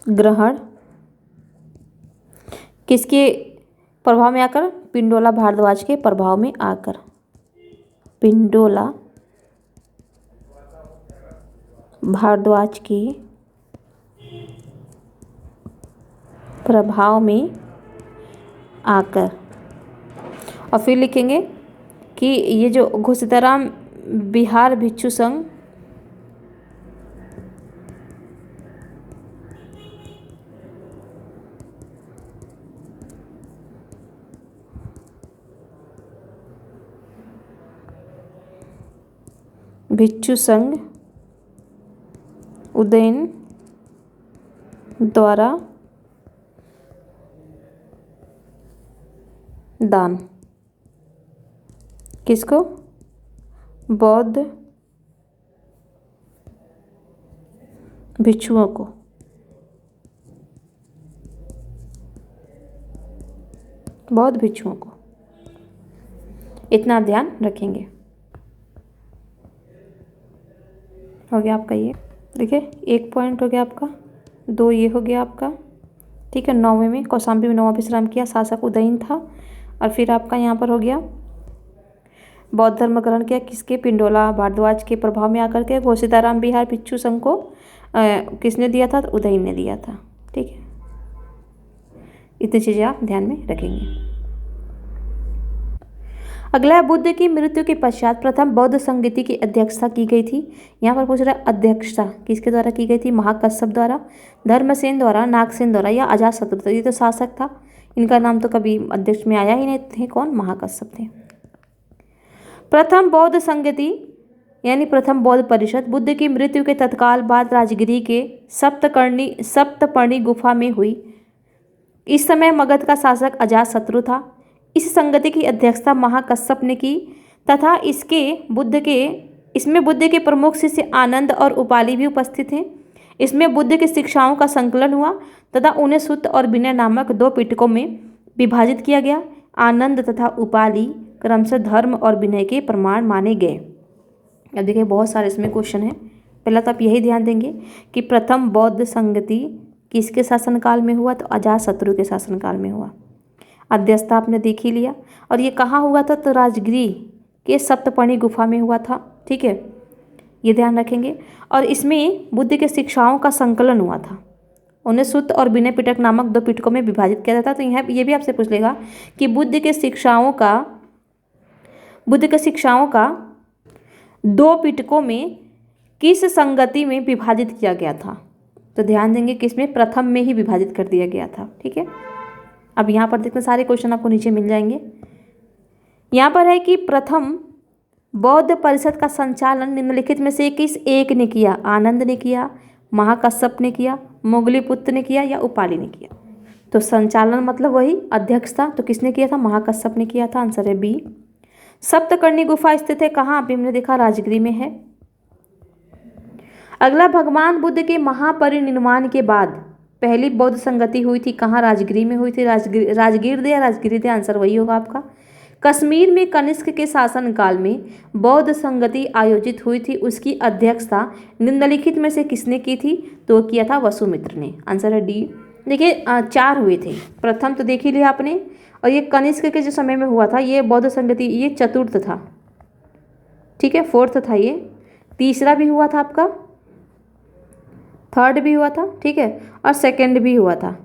ग्रहण किसके प्रभाव में आकर, पिंडोला भारद्वाज के प्रभाव में आकर, पिंडोला भारद्वाज के प्रभाव में आकर। और फिर लिखेंगे कि ये जो घोषिताराम बिहार भिक्षु संघ उदयन द्वारा दान, किसको, बौद्ध भिक्षुओं को, बौद्ध भिक्षुओं को। इतना आप ध्यान रखेंगे। हो गया आपका ये, देखिए 1 पॉइंट हो गया आपका, 2 ये हो गया आपका, ठीक है। 9वें में कौशाम्बी में 9वां विश्राम किया, शासक उदयन था। और फिर आपका यहाँ पर हो गया बौद्ध धर्म ग्रहण किया, किसके, पिंडोला भारद्वाज के प्रभाव में आकर के। घोषिताराम बिहार भिक्षु संघ को किसने दिया था, तो उदयन ने दिया था, ठीक है। इतनी चीज़ें आप ध्यान में रखेंगे। अगला, बुद्ध की मृत्यु के पश्चात प्रथम बौद्ध संगीति की अध्यक्षता की गई थी। यहाँ पर पूछ रहा है अध्यक्षता किसके द्वारा की गई थी, महाकश्यप द्वारा, धर्मसेन द्वारा, नागसेन द्वारा या अजातशत्रु। ये तो शासक था, इनका नाम तो कभी अध्यक्ष में आया ही नहीं थे, कौन, महाकश्यप थे। प्रथम बौद्ध संगति यानी प्रथम बौद्ध परिषद बुद्ध की मृत्यु के तत्काल बाद राजगिरी के सप्तपर्णी गुफा में हुई। इस समय मगध का शासक अजातशत्रु था। इस संगति की अध्यक्षता महाकश्यप ने की तथा इसमें बुद्ध के प्रमुख शिष्य आनंद और उपाली भी उपस्थित थे। इसमें बुद्ध की शिक्षाओं का संकलन हुआ तथा उन्हें सुत्त और विनय नामक 2 पिटकों में विभाजित किया गया। आनंद तथा उपाली क्रमशः धर्म और विनय के प्रमाण माने गए। अब देखिए बहुत सारे इसमें क्वेश्चन है। पहला तो आप यही ध्यान देंगे कि प्रथम बौद्ध संगति किसके शासनकाल में हुआ, तो अजातशत्रु के शासनकाल में हुआ। अध्यक्षता आपने देख ही लिया। और ये कहाँ हुआ था, तो राजगिरी के सप्तपर्णी गुफा में हुआ था, ठीक है, ये ध्यान रखेंगे। और इसमें बुद्ध के शिक्षाओं का संकलन हुआ था। उन्हें सुत्त और विनय पिटक नामक 2 पिटकों में विभाजित किया जाता। तो यहाँ ये भी आपसे पूछ लेगा कि बुद्ध के शिक्षाओं का 2 पिटकों में किस संगति में विभाजित किया गया था, तो ध्यान देंगे किसमें, प्रथम में ही विभाजित कर दिया गया था, ठीक है। अब यहाँ पर देखते सारे क्वेश्चन आपको नीचे मिल जाएंगे। यहाँ पर है कि प्रथम बौद्ध परिषद का संचालन निम्नलिखित में से किस एक ने किया, आनंद ने किया, महाकश्यप ने किया, मोगलीपुत्र ने किया या उपाली ने किया। तो संचालन मतलब वही अध्यक्षता, तो किसने किया था, महाकश्यप ने किया था, आंसर है बी। सप्तकर्णी गुफा स्थित है कहाँ, अभी हमने देखा राजगिरी में है। अगला, भगवान बुद्ध के महापरिनिर्वाण के बाद पहली बौद्ध संगति हुई थी कहाँ? राजगिरी में हुई थी। राजगीर दे या राजगिरी दे, आंसर वही होगा आपका। कश्मीर में कनिष्क के शासनकाल में बौद्ध संगति आयोजित हुई थी, उसकी अध्यक्षता निम्नलिखित में से किसने की थी? तो किया था वसुमित्र ने। आंसर है डी। देखिए 4 हुए थे। प्रथम तो देख ही लिया आपने, और ये कनिष्क के जो समय में हुआ था ये बौद्ध संगति, ये चतुर्थ था, ठीक है, 4th था ये। तीसरा भी हुआ था आपका, 3rd भी हुआ था, ठीक है, और 2nd भी हुआ था।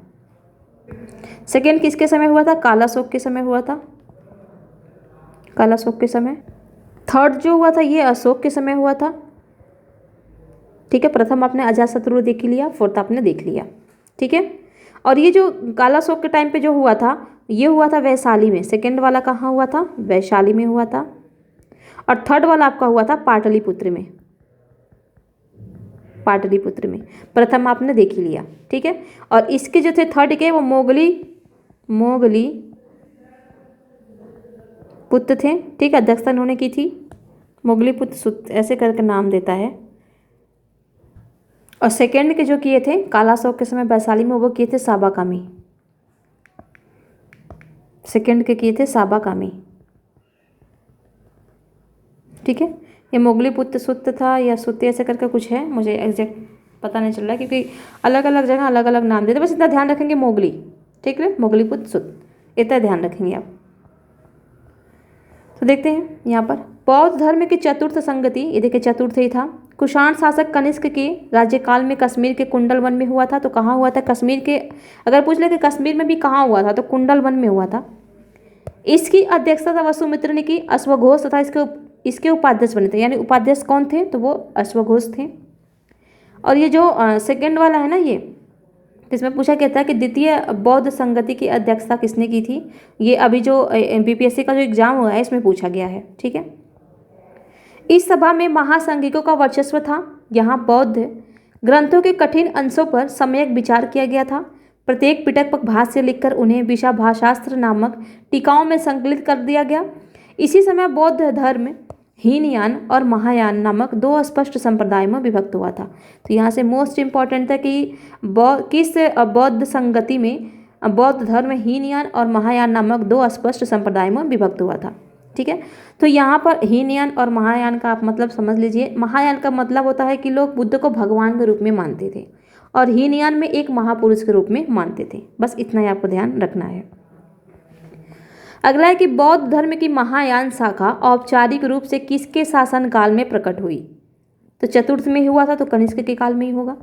2nd किसके समय हुआ था? कालाशोक के समय हुआ था, कालाशोक के समय। 3rd जो हुआ था ये अशोक के समय हुआ था, ठीक है। प्रथम आपने अजातशत्रु देख लिया, 4th आपने देख लिया, ठीक है। और ये जो कालाशोक के टाइम पे जो हुआ था ये हुआ था वैशाली में। 2nd वाला कहाँ हुआ था? वैशाली में हुआ था। और 3rd वाला आपका हुआ था पाटलिपुत्र में, पाटलिपुत्र में। प्रथम आपने देख ही लिया, ठीक है। और इसके जो थे 3rd के वो मोगली पुत्र थे, ठीक है, अध्यक्षता उन्होंने की थी। मोगली पुत्र ऐसे करके नाम देता है। और 2nd के जो किए थे कालाशोक के समय वैशाली में, वो किए थे साबाकामी। 2nd के किए थे साबाकामी, ठीक है। ये मोगली पुत्र सुत्त था या सुत्त ऐसे करके कुछ है, मुझे एग्जैक्ट पता नहीं चल रहा है क्योंकि अलग अलग जगह अलग अलग नाम देते। बस इतना ध्यान रखेंगे मोगली, ठीक है, मोगली पुत्र सुत्त, इतना ध्यान रखेंगे आप। तो देखते हैं यहाँ पर बौद्ध धर्म की चतुर्थ संगति, ये देखिए चतुर्थ ही था। कुषाण शासक कनिष्क के राज्यकाल में कश्मीर के कुंडल वन में हुआ था। तो कहाँ हुआ था? कश्मीर के, अगर पूछ ले कि कश्मीर में भी कहाँ हुआ था तो कुंडल वन में हुआ था। इसकी अध्यक्षता वसुमित्र ने की। अश्वघोष तथा इसके उपाध्यक्ष बने थे, यानी उपाध्यक्ष कौन थे? तो वो अश्वघोष थे। और ये जो 2nd वाला है ना, ये इसमें पूछा गया था कि द्वितीय बौद्ध संगति की अध्यक्षता किसने की थी? ये अभी जो बीपीएससी का जो एग्जाम हुआ है इसमें पूछा गया है, ठीक है। इस सभा में महासंघिकों का वर्चस्व था। यहाँ बौद्ध ग्रंथों के कठिन अंशों पर सम्यक विचार किया गया था। प्रत्येक पिटक पर भाष्य लिखकर उन्हें विशाभाशास्त्र नामक टीकाओं में संकलित कर दिया गया। इसी समय बौद्ध धर्म हीनयान और महायान नामक 2 स्पष्ट संप्रदाय में विभक्त हुआ था। तो यहाँ से मोस्ट इम्पॉर्टेंट था कि किस बौद्ध संगति में बौद्ध धर्म हीनयान और महायान नामक 2 स्पष्ट संप्रदाय में विभक्त हुआ था, ठीक है। तो यहाँ पर हीनयान और महायान का आप मतलब समझ लीजिए। महायान का मतलब होता है कि लोग बुद्ध को भगवान के रूप में मानते थे, और हीनयान में एक महापुरुष के रूप में मानते थे। बस इतना ही आपको ध्यान रखना है। अगला है कि बौद्ध धर्म की महायान शाखा औपचारिक रूप से किसके शासनकाल में प्रकट हुई? तो चतुर्थ में हुआ था, तो कनिष्क के काल में ही होगा।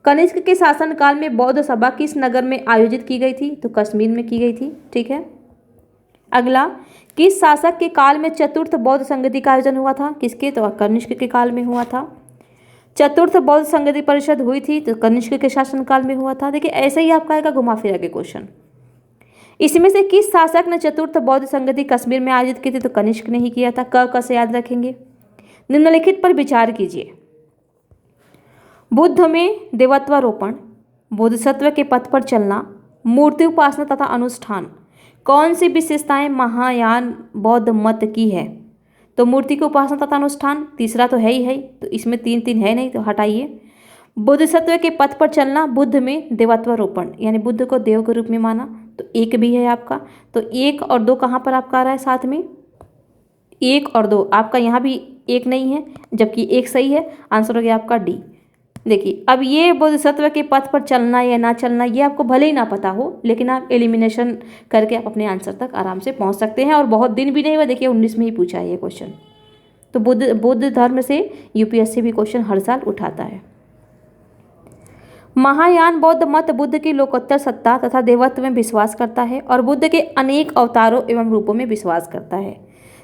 कनिष्क के शासनकाल में बौद्ध सभा किस नगर में आयोजित की गई थी? तो कश्मीर में की गई थी, ठीक है। अगला, किस शासक के काल में चतुर्थ बौद्ध संगति का आयोजन हुआ था? किसके? तो कनिष्क के काल में हुआ था। चतुर्थ बौद्ध संगति परिषद हुई थी तो कनिष्क के शासनकाल में हुआ था। देखिए ऐसे ही आपका आएगा घुमा फिरा के क्वेश्चन। इसमें से किस शासक ने चतुर्थ बौद्ध संगति कश्मीर में आयोजित की थी? तो कनिष्क ने ही किया था। क से याद रखेंगे। निम्नलिखित पर विचार कीजिए। बुद्ध में देवत्वारोपण, बोधिसत्व के पथ पर चलना, मूर्ति उपासना तथा अनुष्ठान, कौन सी विशेषताएं महायान बौद्ध मत की है? तो मूर्ति की उपासना तथा अनुष्ठान, तीसरा तो है ही है, तो इसमें 3 है नहीं, तो हटाइए। बोधिसत्व के पथ पर चलना, बुद्ध में देवत्वारोपण यानी बुद्ध को देव के रूप में माना, तो 1 भी है आपका। तो 1 और 2 कहाँ पर आपका आ रहा है साथ में? 1 और 2 आपका यहाँ भी 1 नहीं है, जबकि 1 सही है। आंसर हो गया आपका डी। देखिए अब ये बोधिसत्व के पथ पर चलना या ना चलना ये आपको भले ही ना पता हो, लेकिन आप एलिमिनेशन करके आप अपने आंसर तक आराम से पहुंच सकते हैं। और बहुत दिन भी नहीं हुआ, देखिए 19 में ही पूछा है ये क्वेश्चन। तो बौद्ध धर्म से यूपीएससी भी क्वेश्चन हर साल उठाता है। महायान बौद्ध मत बुद्ध की लोकोत्तर सत्ता तथा देवत्व में विश्वास करता है और बुद्ध के अनेक अवतारों एवं रूपों में विश्वास करता है।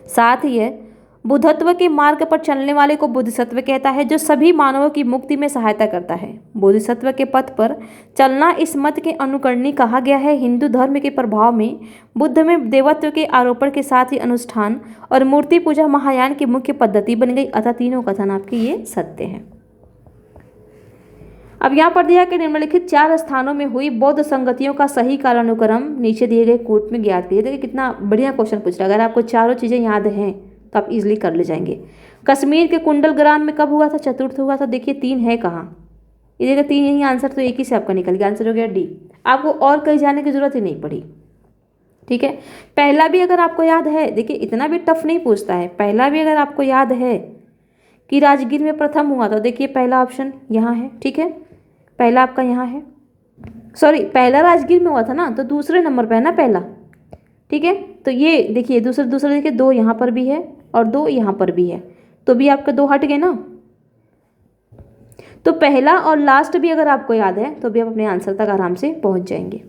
साथ ही यह बुद्धत्व के मार्ग पर चलने वाले को बोधिसत्व कहता है, जो सभी मानवों की मुक्ति में सहायता करता है। बोधिसत्व के पथ पर चलना इस मत के अनुकरणीय कहा गया है। हिंदू धर्म के प्रभाव में बुद्ध में देवत्व के आरोपण के साथ ही अनुष्ठान और मूर्ति पूजा महायान की मुख्य पद्धति बन गई, अतः तीनों कथन आपके ये सत्य हैं। अब यहाँ पर दिया कि निम्नलिखित 4 स्थानों में हुई बौद्ध संगतियों का सही कालानुक्रम नीचे दिए गए कोट में ज्ञात कीजिए। देखिए कितना बढ़िया क्वेश्चन पूछ रहा है। अगर आपको चारों चीज़ें याद हैं तो आप इजीली कर ले जाएंगे। कश्मीर के कुंडल ग्राम में कब हुआ था? चतुर्थ हुआ था। देखिए 3 है कहाँ, ये देखिए 3 यही आंसर, तो एक ही से आपका निकल गया, आंसर हो गया डी। आपको और कहीं जाने की जरूरत ही नहीं पड़ी। ठीक है, पहला भी अगर आपको याद है, देखिए इतना भी टफ नहीं पूछता है, पहला भी अगर आपको याद है कि राजगीर में प्रथम हुआ था, देखिए पहला ऑप्शन यहाँ है। ठीक है, पहला आपका यहाँ है, सॉरी पहला राजगीर में हुआ था ना, तो दूसरे नंबर पे है ना पहला। ठीक है, तो ये देखिए दूसरे दूसरे देखिए 2 यहाँ पर भी है और 2 यहाँ पर भी है, तो भी आपके 2 हट गए ना। तो पहला और लास्ट भी अगर आपको याद है तो भी आप अपने आंसर तक आराम से पहुंच जाएंगे।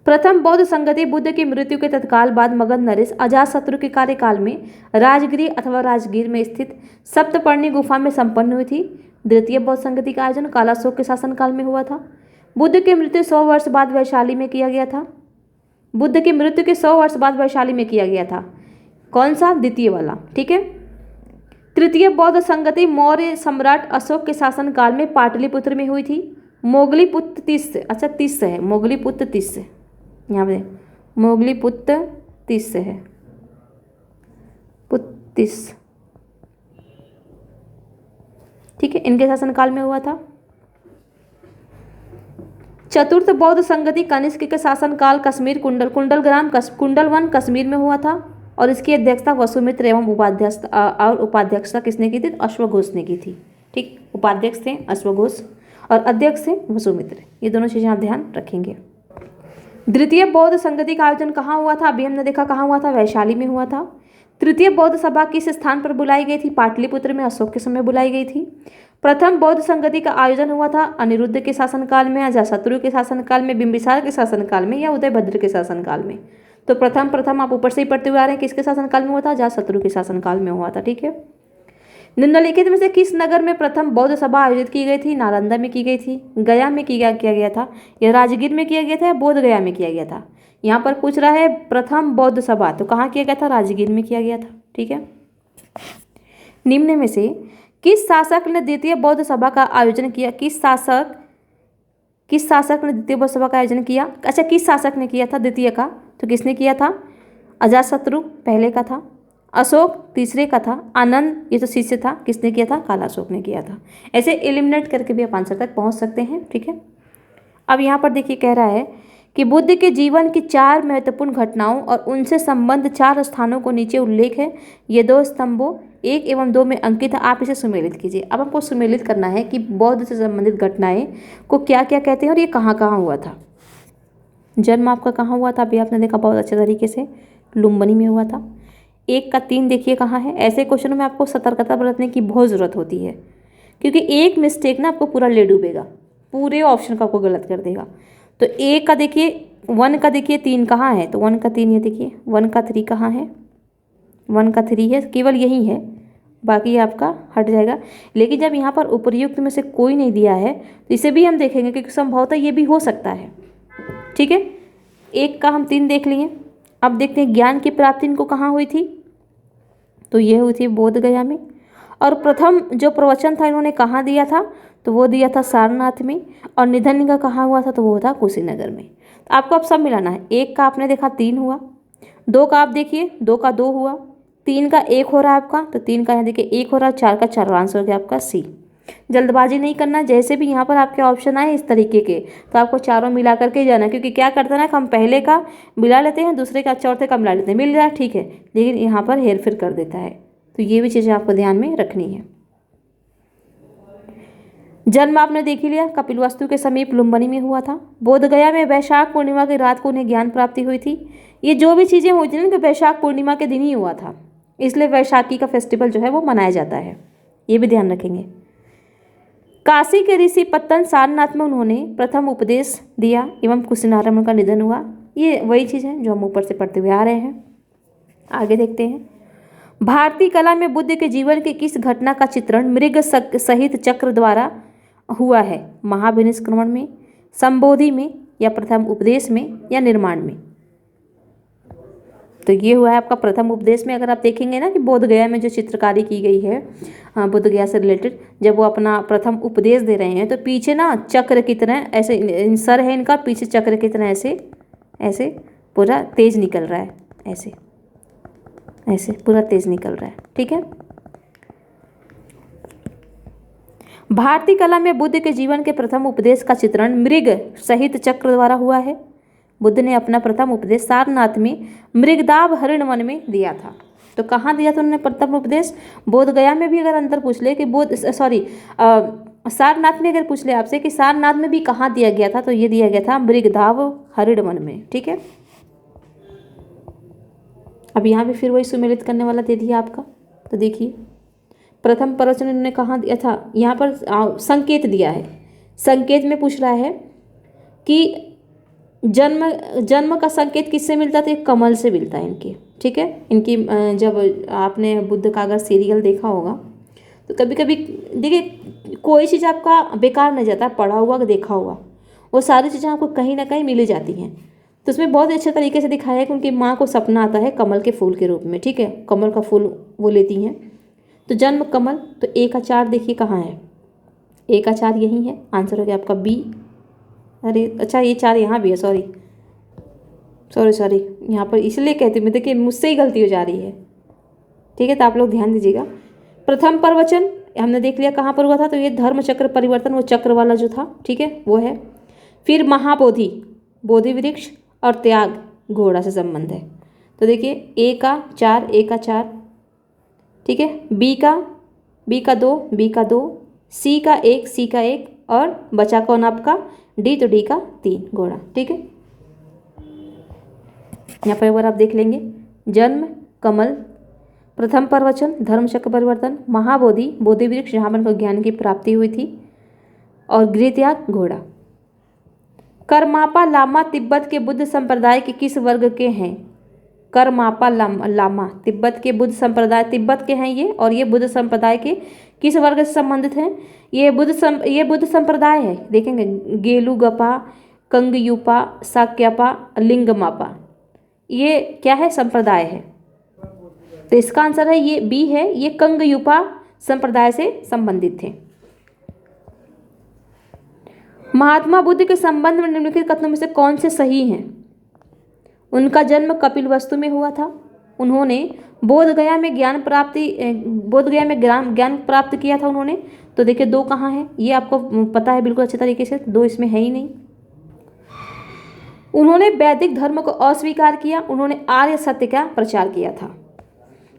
प्रथम बौद्ध संगति बुद्ध की मृत्यु के तत्काल बाद मगध नरेश अजातशत्रु के कार्यकाल में राजगिरी अथवा राजगीर में स्थित सप्तपर्णी गुफा में संपन्न हुई थी। द्वितीय बौद्ध संगति का आयोजन कालाशोक के शासनकाल में हुआ था। बुद्ध की मृत्यु 100 वर्ष बाद वैशाली में किया गया था। बुद्ध की मृत्यु के 100 वर्ष बाद वैशाली में किया गया था। कौन सा? द्वितीय वाला। ठीक है, तृतीय बौद्ध संगति मौर्य सम्राट अशोक के शासनकाल में पाटलिपुत्र में हुई थी। मोगलीपुत्र तिस्य, अच्छा तिस्य है, मोगलीपुत्र तिस्य, यहाँ पे मोगलीपुत्र तिस्य है, पुत्तिस। ठीक है, इनके शासनकाल में हुआ था। चतुर्थ बौद्ध संगति कनिष्क के शासनकाल कश्मीर कुंडलवन कश्मीर में हुआ था और इसकी अध्यक्षता वसुमित्र एवं उपाध्यक्षता किसने की थी? अश्वघोष ने की थी। ठीक, उपाध्यक्ष थे अश्वघोष और अध्यक्ष थे वसुमित्र। ये दोनों चीजें आप ध्यान रखेंगे। द्वितीय बौद्ध संगति का आयोजन कहाँ हुआ था? अभी हमने देखा कहाँ हुआ था, वैशाली में हुआ था। तृतीय बौद्ध सभा किस स्थान पर बुलाई गई थी? पाटलिपुत्र में अशोक के समय बुलाई गई थी। प्रथम बौद्ध संगति का आयोजन हुआ था अनिरुद्ध के शासनकाल में, अजातशत्रु के शासनकाल में, बिंबिसार के शासनकाल में या उदयभद्र के शासनकाल में? तो प्रथम आप ऊपर से ही पढ़ते हुए आ रहे हैं, किसके शासनकाल में हुआ था? अजातशत्रु के शासनकाल में हुआ था। ठीक है, निम्नलिखित में से किस नगर में प्रथम बौद्ध सभा आयोजित की गई थी? नालंदा में की गई थी, गया में किया गया था, या राजगीर में किया गया था, या बोध गया में किया गया था? यहाँ पर पूछ रहा है प्रथम बौद्ध सभा, तो कहाँ किया गया था? राजगीर में किया गया था। ठीक है, निम्न में से किस शासक ने द्वितीय बौद्ध सभा का आयोजन किया? किस शासक ने द्वितीय बौद्ध सभा का आयोजन किया? अच्छा, किस शासक ने किया था द्वितीय का? तो किसने किया था? अजातशत्रु पहले का था, अशोक तीसरे का था, आनंद ये तो शिष्य था, किसने किया था? कालाशोक ने किया था। ऐसे एलिमिनेट करके भी आप आंसर तक पहुंच सकते हैं। ठीक है, अब यहाँ पर देखिए कह रहा है कि बुद्ध के जीवन की 4 महत्वपूर्ण घटनाओं और उनसे संबंध 4 स्थानों को नीचे उल्लेख है। ये 2 स्तंभों 1 एवं 2 में अंकित है। आप इसे सुमेलित कीजिए। अब आपको सुमेलित करना है कि बौद्ध से संबंधित घटनाएं को क्या क्या कहते हैं और ये कहाँ कहाँ हुआ था। जन्म आपका कहाँ हुआ था? अभी आपने देखा बहुत अच्छे तरीके से, लुम्बिनी में हुआ था। 1 का 3 देखिए कहाँ है। ऐसे क्वेश्चनों में आपको सतर्कता बरतने की बहुत ज़रूरत होती है, क्योंकि एक मिस्टेक ना आपको पूरा ले डूबेगा, पूरे ऑप्शन का आपको गलत कर देगा। तो 1 का देखिए, 1 का देखिए 3 कहाँ है? तो 1 का 3 ये देखिए, 1 का 3 कहाँ है? 1 का 3 है, केवल यही है, बाकी आपका हट जाएगा। लेकिन जब यहाँ पर उपर्युक्त में से कोई नहीं दिया है तो इसे भी हम देखेंगे, क्योंकि संभवतः ये भी हो सकता है। ठीक है, 1 का हम 3 देख लिए। अब देखते हैं ज्ञान की प्राप्ति इनको कहाँ हुई थी? तो ये हुई थी बोध गया में। और प्रथम जो प्रवचन था इन्होंने कहाँ दिया था? तो वो दिया था सारनाथ में। और निधन इनका कहाँ हुआ था? तो वो था कुशीनगर में। तो आपको अब सब मिलाना है। 1 का आपने देखा 3 हुआ, 2 का आप देखिए 2 का 2 हुआ, 3 का 1 हो रहा है आपका, तो 3 का यहाँ देखिए 1 हो रहा है, 4 का 4 आंसर हो गया आपका सी। जल्दबाजी नहीं करना, जैसे भी यहाँ पर आपके ऑप्शन आए इस तरीके के, तो आपको चारों मिला करके जाना, क्योंकि क्या करता है ना, हम पहले का मिला लेते हैं, दूसरे का चौथे का मिला लेते हैं, मिल रहा है ठीक है, लेकिन यहाँ पर हेर फेर कर देता है। तो ये भी चीज़ें आपको ध्यान में रखनी है। जन्म आपने देख ही लिया, कपिलवस्तु के समीप लुम्बिनी में हुआ था। बोध गया में वैशाख पूर्णिमा की रात को उन्हें ज्ञान प्राप्ति हुई थी। ये जो भी चीज़ें हुई थी ना, कि वैशाख पूर्णिमा के दिन ही हुआ था, इसलिए वैशाखी का फेस्टिवल जो है वो मनाया जाता है, ये भी ध्यान रखेंगे। काशी के ऋषि पत्तन सारनाथ में उन्होंने प्रथम उपदेश दिया एवं कुशीनगर में उनका निधन हुआ। ये वही चीज़ है जो हम ऊपर से पढ़ते हुए आ रहे हैं। आगे देखते हैं। भारतीय कला में बुद्ध के जीवन की किस घटना का चित्रण मृग सहित चक्र द्वारा हुआ है? महाभिनिष्क्रमण में, संबोधि में, या प्रथम उपदेश में, या निर्माण में? तो ये हुआ है आपका प्रथम उपदेश में। अगर आप देखेंगे ना कि बोध गया में जो चित्रकारी की गई है, हाँ, बोध गया से रिलेटेड, जब वो अपना प्रथम उपदेश दे रहे हैं तो पीछे ना चक्र की तरह ऐसे सर है इनका, पीछे चक्र की तरह ऐसे ऐसे पूरा तेज निकल रहा है, ऐसे ऐसे पूरा तेज निकल रहा है। ठीक है, भारतीय कला में बुद्ध के जीवन के प्रथम उपदेश का चित्रण मृग सहित चक्र द्वारा हुआ है। बुद्ध ने अपना प्रथम उपदेश सारनाथ में मृगदाव हरिण वन में दिया था। तो कहाँ दिया था उन्होंने प्रथम उपदेश? बोध गया में भी अगर अंतर पूछ ले कि सारनाथ में अगर पूछ ले आपसे कि सारनाथ में भी कहाँ दिया गया था, तो ये दिया गया था मृगदाव हरिण वन में। ठीक है, अब यहाँ भी फिर वही सुमेलित करने वाला दे दिया आपका। तो देखिए प्रथम प्रवचन उन्होंने कहाँ दिया था, यहाँ पर संकेत दिया है। संकेत में पूछ रहा है कि जन्म का संकेत किससे मिलता था? कमल से मिलता है इनके। ठीक है, इनकी जब आपने बुद्ध का अगर सीरियल देखा होगा तो कभी कभी देखिए कोई चीज़ आपका बेकार नहीं जाता, पढ़ा हुआ देखा हुआ, वो सारी चीज़ें आपको कहीं ना कहीं मिल जाती हैं। तो उसमें बहुत अच्छे तरीके से दिखाया है कि उनकी माँ को सपना आता है कमल के फूल के रूप में। ठीक है, कमल का फूल वो लेती हैं। तो जन्म कमल, तो ए का 4 देखिए कहाँ है, ए का 4 यही है। आंसर हो गया आपका बी। अरे अच्छा, ये 4 यहाँ भी है, सॉरी यहाँ पर इसलिए कहती हूँ मैं, देखिए मुझसे ही गलती हो जा रही है। ठीक है, तो आप लोग ध्यान दीजिएगा। प्रथम प्रवचन हमने देख लिया कहाँ पर हुआ था, तो ये धर्म चक्र परिवर्तन, वो चक्र वाला जो था, ठीक है, वो है। फिर महाबोधि, बोधि वृक्ष और त्याग, घोड़ा से संबंध है। तो देखिए ए का 4, ए का 4, ठीक है, बी का 2, बी का 2, सी का 1, सी का 1, और बचा कौन आपका डी, तो डी का 3, घोड़ा। ठीक है, यहाँ पर एक बार आप देख लेंगे, जन्म कमल, प्रथम प्रवचन धर्मचक्र परिवर्तन, महाबोधि बोधि वृक्ष जहाँ पर ज्ञान की प्राप्ति हुई थी, और गृहत्याग घोड़ा। करमापा लामा तिब्बत के बुद्ध संप्रदाय के किस वर्ग के हैं? करमापा लामा तिब्बत के बुद्ध संप्रदाय, तिब्बत के हैं ये, और ये बुद्ध संप्रदाय के किस वर्ग से संबंधित हैं? ये बुद्ध संप्रदाय है। देखेंगे गेलुगपा, कंगयुपा, साक्यपा, लिंगमापा, ये क्या है? संप्रदाय है। तो इसका आंसर है ये बी है, ये कंगयुपा संप्रदाय से संबंधित थे। महात्मा बुद्ध के संबंध में निम्नलिखित कथनों में से कौन से सही हैं? उनका जन्म कपिलवस्तु में हुआ था। उन्होंने बोध गया में ज्ञान प्राप्त किया था उन्होंने। तो देखिए 2 कहाँ है, ये आपको पता है बिल्कुल अच्छे तरीके से, 2 इसमें है ही नहीं। उन्होंने वैदिक धर्म को अस्वीकार किया, उन्होंने आर्य सत्य का प्रचार किया था।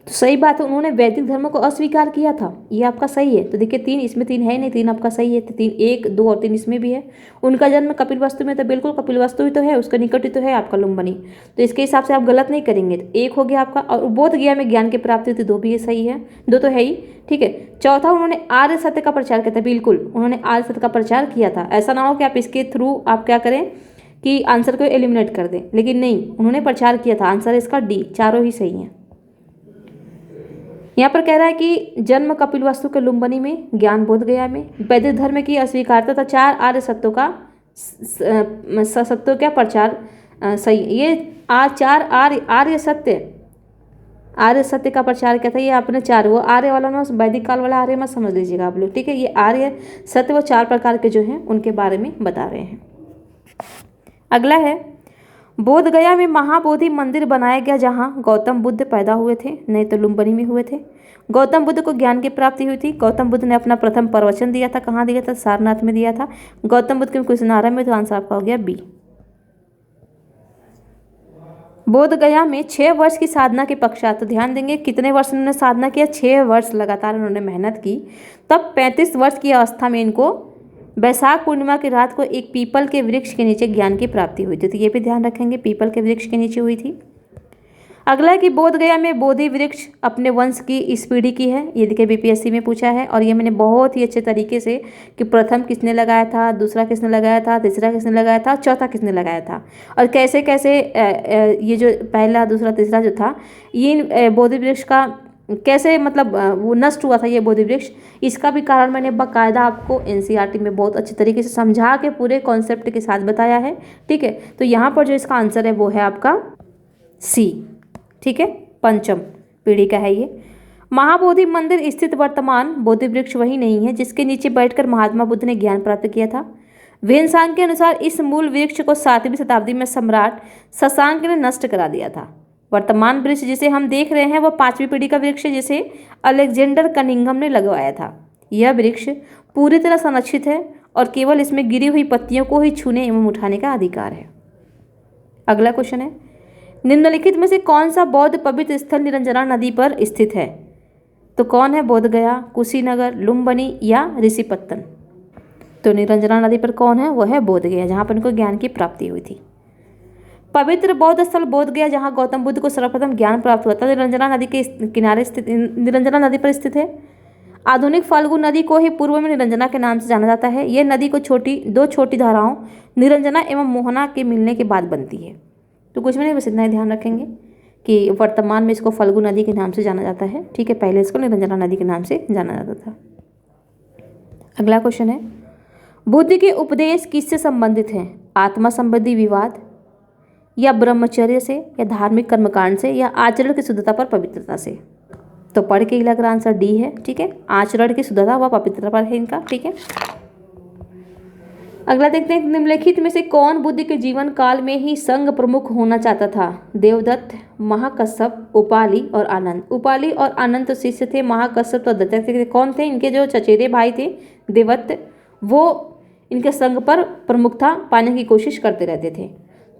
तो सही बात है, उन्होंने वैदिक धर्म को अस्वीकार किया था, ये आपका सही है। तो देखिए 3 इसमें 3 है नहीं, 3 आपका सही है। तो 3, 1, 2 और 3 इसमें भी है। उनका जन्म कपिलवस्तु में, तो बिल्कुल कपिलवस्तु ही तो है, उसका निकट ही तो है आपका लुम्बिनी। तो इसके हिसाब से आप गलत नहीं करेंगे। तो 1 हो गया आपका। और बोध गया में ज्ञान की प्राप्ति हुई, 2 भी सही है, 2 तो है ही। ठीक है, चौथा उन्होंने आर्य सत्य का प्रचार किया था। बिल्कुल उन्होंने आर्य सत्य का प्रचार किया था। ऐसा ना हो कि आप इसके थ्रू आप क्या करें कि आंसर को एलिमिनेट कर दें, लेकिन नहीं, उन्होंने प्रचार किया था। आंसर इसका डी, चारों ही सही हैं। यहाँ पर कह रहा है कि जन्म कपिलवस्तु के लुम्बिनी में, ज्ञान बोध गया में, वैदिक धर्म की अस्वीकारता तथा 4 आर्य सत्यों का प्रचार सही। ये 4 आर्य सत्य का प्रचार किया था। ये आपने 4, वो आर्य वाला ना, वैदिक काल वाला आर्य मत समझ लीजिएगा आप लोग। ठीक है, ये आर्य सत्य वो 4 प्रकार के जो हैं उनके बारे में बता रहे हैं। अगला है, बोध गया में महाबोधि मंदिर बनाया गया जहाँ गौतम बुद्ध पैदा हुए थे, नहीं तो लुम्बिनी में हुए थे। गौतम बुद्ध को ज्ञान की प्राप्ति हुई थी। गौतम बुद्ध ने अपना प्रथम प्रवचन दिया था, कहाँ दिया था? सारनाथ में दिया था। गौतम बुद्ध के कुशनारा में, तो आंसर आपका हो गया बी। बोध गया में 6 वर्ष की साधना के पश्चात, तो ध्यान देंगे कितने वर्ष उन्होंने साधना किया? 6 वर्ष लगातार उन्होंने मेहनत की। तब 35 वर्ष की अवस्था में इनको बैसाख पूर्णिमा की रात को एक पीपल के वृक्ष के नीचे ज्ञान की प्राप्ति हुई थी। तो ये भी ध्यान रखेंगे, पीपल के वृक्ष के नीचे हुई थी। अगला है कि बोध गया में बोधि वृक्ष अपने वंश की इस पीढ़ी की है। ये देखिए बीपीएससी में पूछा है, और ये मैंने बहुत ही अच्छे तरीके से कि प्रथम किसने लगाया था, दूसरा किसने लगाया था, तीसरा किसने लगाया था, चौथा किसने लगाया था, और कैसे कैसे ये जो पहला, दूसरा, तीसरा जो था, ये बोधि वृक्ष का कैसे मतलब वो नष्ट हुआ था ये बोधि वृक्ष, इसका भी कारण मैंने बाकायदा आपको एनसीईआरटी में बहुत अच्छे तरीके से समझा के पूरे कॉन्सेप्ट के साथ बताया है। ठीक है, तो यहाँ पर जो इसका आंसर है वो है आपका सी। ठीक है, पंचम पीढ़ी का है ये। महाबोधि मंदिर स्थित वर्तमान बोधि वृक्ष वही नहीं है जिसके नीचे बैठकर महात्मा बुद्ध ने ज्ञान प्राप्त किया था। वेनसांग के अनुसार इस मूल वृक्ष को 7वीं शताब्दी में सम्राट शशांक ने नष्ट करा दिया था। वर्तमान वृक्ष जिसे हम देख रहे हैं वह 5वीं पीढ़ी का वृक्ष है जिसे अलेक्जेंडर कनिंघम ने लगवाया था। यह वृक्ष पूरी तरह संरक्षित है और केवल इसमें गिरी हुई पत्तियों को ही छूने एवं उठाने का अधिकार है। अगला क्वेश्चन है, निम्नलिखित में से कौन सा बौद्ध पवित्र स्थल निरंजना नदी पर स्थित है? तो कौन है? बोध गया, कुशीनगर, लुम्बिनी या ऋषिपत्तन। तो निरंजना नदी पर कौन है? वो है बोध गया, जहाँ पर उनको ज्ञान की प्राप्ति हुई थी। पवित्र बौद्ध स्थल बोध गया, जहाँ गौतम बुद्ध को सर्वप्रथम ज्ञान प्राप्त हुआ था, निरंजना नदी के किनारे स्थित, निरंजना नदी पर स्थित है। आधुनिक फाल्गु नदी को ही पूर्व में निरंजना के नाम से जाना जाता है। यह नदी को दो छोटी धाराओं निरंजना एवं मोहना के मिलने के बाद बनती है। तो कुछ में नहीं, बस इतना ही ध्यान रखेंगे कि वर्तमान में इसको फाल्गु नदी के नाम से जाना जाता है। ठीक है, पहले इसको निरंजना नदी के नाम से जाना जाता था। अगला क्वेश्चन है, बुद्ध के उपदेश किससे संबंधित हैं? आत्मा संबंधी विवाद, या ब्रह्मचर्य से, या धार्मिक कर्मकांड से, या आचरण की शुद्धता पर पवित्रता से। तो पढ़ के ही लग रहा आंसर डी है। ठीक है, आचरण की शुद्धता व पवित्रता पर है इनका। ठीक है, अगला देखते हैं, निम्नलिखित में से कौन बुद्ध के जीवन काल में ही संघ प्रमुख होना चाहता था? देवदत्त, महाकश्यप, उपाली और आनंद। उपाली और आनंद तो शिष्य थे, महाकश्यप तो दत्त कौन थे? इनके जो चचेरे भाई थे देवदत्त, वो इनके संघ पर प्रमुखता पाने की कोशिश करते रहते थे।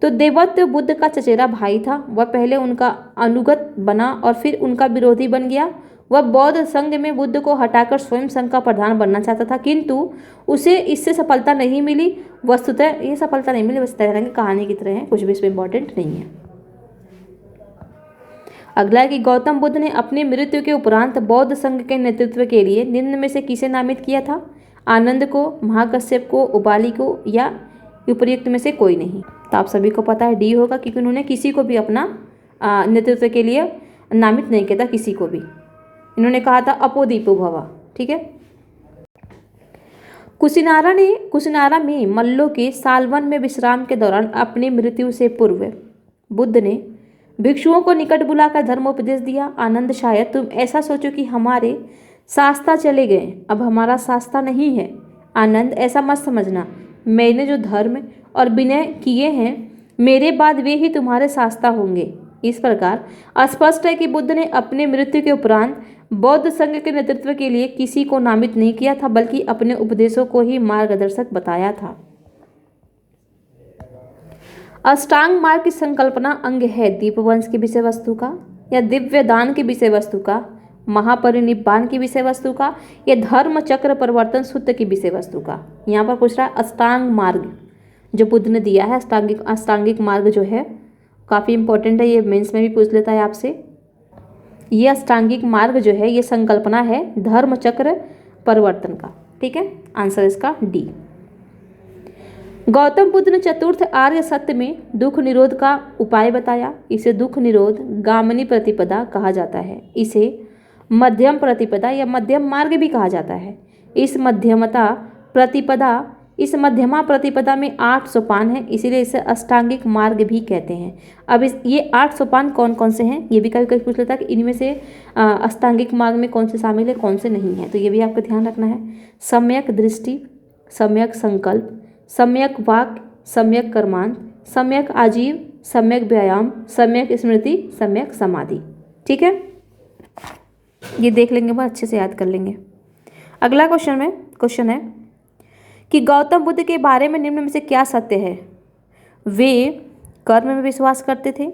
तो देवदत्त बुद्ध का चचेरा भाई था। वह पहले उनका अनुगत बना और फिर उनका विरोधी बन गया। वह बौद्ध संघ में बुद्ध को हटाकर स्वयं संघ का प्रधान बनना चाहता था, किंतु उसे इससे सफलता नहीं मिली। वस्तुतः ये सफलता नहीं मिली, बस तरह की कहानी की तरह है, कुछ भी इसमें इंपॉर्टेंट नहीं है। अगला है कि गौतम बुद्ध ने अपनी मृत्यु के उपरांत बौद्ध संघ के नेतृत्व के लिए निम्न में से किसे नामित किया था? आनंद को, महाकश्यप को, उबाली को, या उपयुक्त में से कोई नहीं। तो आप सभी को पता है डी होगा, क्योंकि उन्होंने किसी को भी अपना नेतृत्व के लिए नामित नहीं किया था, किसी को भी। इन्होंने कहा था अपोदीपो भव। ठीक है, कुशिनारा में मल्लों के सालवन में विश्राम के दौरान अपनी मृत्यु से पूर्व बुद्ध ने भिक्षुओं को निकट बुलाकर धर्मोपदेश दिया। आनंद, शायद तुम ऐसा सोचो कि हमारे शास्ता चले गए, अब हमारा शास्ता नहीं है। आनंद, ऐसा मत समझना, मैंने जो धर्म और विनय किए हैं मेरे बाद वे ही तुम्हारे शास्ता होंगे। इस प्रकार स्पष्ट है कि बुद्ध ने अपने मृत्यु के उपरांत बौद्ध संघ के नेतृत्व के लिए किसी को नामित नहीं किया था, बल्कि अपने उपदेशों को ही मार्गदर्शक बताया था। अष्टांग मार्ग की संकल्पना अंग है दीपवंश की विषय वस्तु का, या दिव्य दान की विषय वस्तु का, महापरिनिब्बान की विषय वस्तु का, या धर्म चक्र परिवर्तन सूत्र की विषय वस्तु का। यहाँ पर पूछ रहा है अष्टांग मार्ग जो बुद्ध ने दिया है, अष्टांगिक मार्ग जो है काफ़ी इंपॉर्टेंट है, ये मेंस में भी पूछ लेता है आपसे। ये अष्टांगिक मार्ग जो है ये संकल्पना है धर्म चक्र परिवर्तन का। ठीक है, आंसर इसका डी। गौतम बुद्ध ने चतुर्थ आर्य सत्य में दुख निरोध का उपाय बताया। इसे दुख निरोध गामिनी प्रतिपदा कहा जाता है। इसे मध्यम प्रतिपदा या मध्यम मार्ग भी कहा जाता है। इस मध्यमा प्रतिपदा में 8 सोपान है, इसीलिए इसे अष्टांगिक मार्ग भी कहते हैं। अब ये 8 सोपान कौन कौन से हैं ये भी कभी कभी पूछ लेता है कि इनमें से अष्टांगिक मार्ग में कौन से शामिल है, कौन से नहीं है, तो ये भी आपको ध्यान रखना है। सम्यक दृष्टि, सम्यक संकल्प, सम्यक वाक्य, सम्यक कर्मांत, सम्यक आजीव, सम्यक व्यायाम, सम्यक स्मृति, सम्यक समाधि। ठीक है, ये देख लेंगे, बहुत अच्छे से याद कर लेंगे। अगला क्वेश्चन है कि गौतम बुद्ध के बारे में निम्न में से क्या सत्य है? वे कर्म में विश्वास करते थे,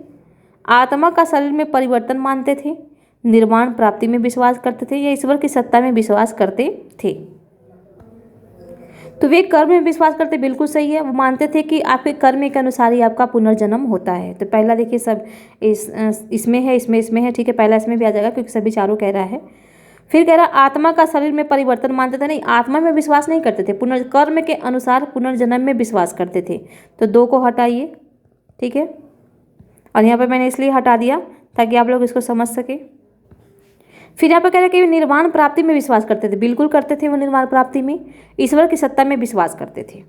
आत्मा का शरीर में परिवर्तन मानते थे, निर्वाण प्राप्ति में विश्वास करते थे, या ईश्वर की सत्ता में विश्वास करते थे। तो वे कर्म में विश्वास करते, बिल्कुल सही है। वो मानते थे कि आपके कर्म के अनुसार ही आपका पुनर्जन्म होता है। तो पहला देखिए सब इसमें है। ठीक है, पहला इसमें भी आ जाएगा क्योंकि सभी चारों कह रहा है। फिर कह रहा आत्मा का शरीर में परिवर्तन मानते थे, नहीं, आत्मा में विश्वास नहीं करते थे, कर्म के अनुसार पुनर्जन्म में विश्वास करते थे। तो 2 को हटाइए। ठीक है, और यहाँ पर मैंने इसलिए हटा दिया ताकि आप लोग इसको समझ सके। फिर यहाँ पर कह रहे कि निर्वाण प्राप्ति में विश्वास करते थे, बिल्कुल करते थे वो निर्वाण प्राप्ति में। ईश्वर की सत्ता में विश्वास करते थे,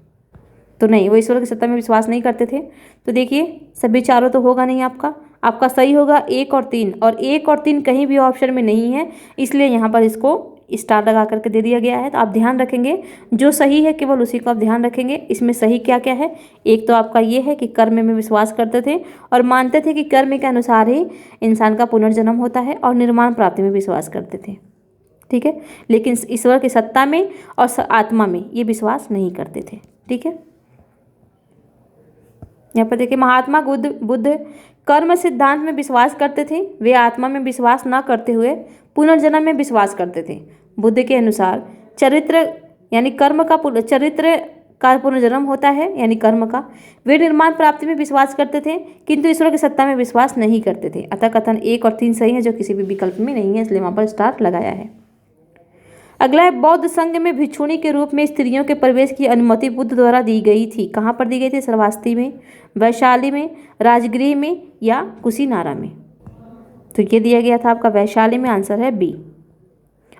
तो नहीं, वो ईश्वर की सत्ता में विश्वास नहीं करते थे। तो देखिए सभी चारों तो होगा नहीं, आपका सही होगा 1 और 3, और 1 और 3 कहीं भी ऑप्शन में नहीं है, इसलिए यहाँ पर इसको स्टार लगा करके दे दिया गया है। तो आप ध्यान रखेंगे जो सही है केवल उसी को आप ध्यान रखेंगे। इसमें सही क्या क्या है? एक तो आपका ये है कि कर्म में विश्वास करते थे और मानते थे कि कर्म के अनुसार ही इंसान का पुनर्जन्म होता है, और निर्माण प्राप्ति में विश्वास करते थे। ठीक है, लेकिन ईश्वर की सत्ता में और आत्मा में ये विश्वास नहीं करते थे। ठीक है, यहाँ पर देखिए महात्मा बुद्ध कर्म सिद्धांत में विश्वास करते थे, वे आत्मा में विश्वास न करते हुए पुनर्जन्म में विश्वास करते थे। बुद्ध के अनुसार चरित्र यानी चरित्र का पुनर्जन्म होता है, यानी कर्म का। वे निर्माण प्राप्ति में विश्वास करते थे किंतु ईश्वर की सत्ता में विश्वास नहीं करते थे। अतः कथन 1 और 3 सही है, जो किसी भी विकल्प में नहीं है, इसलिए वहाँ पर स्टार लगाया है। अगला है बौद्ध संघ में भिक्षुणी के रूप में स्त्रियों के प्रवेश की अनुमति बुद्ध द्वारा दी गई थी। कहाँ पर दी गई थी? श्रावस्ती में, वैशाली में, राजगृह में या कुशीनारा में। तो ये दिया गया था आपका वैशाली में, आंसर है बी।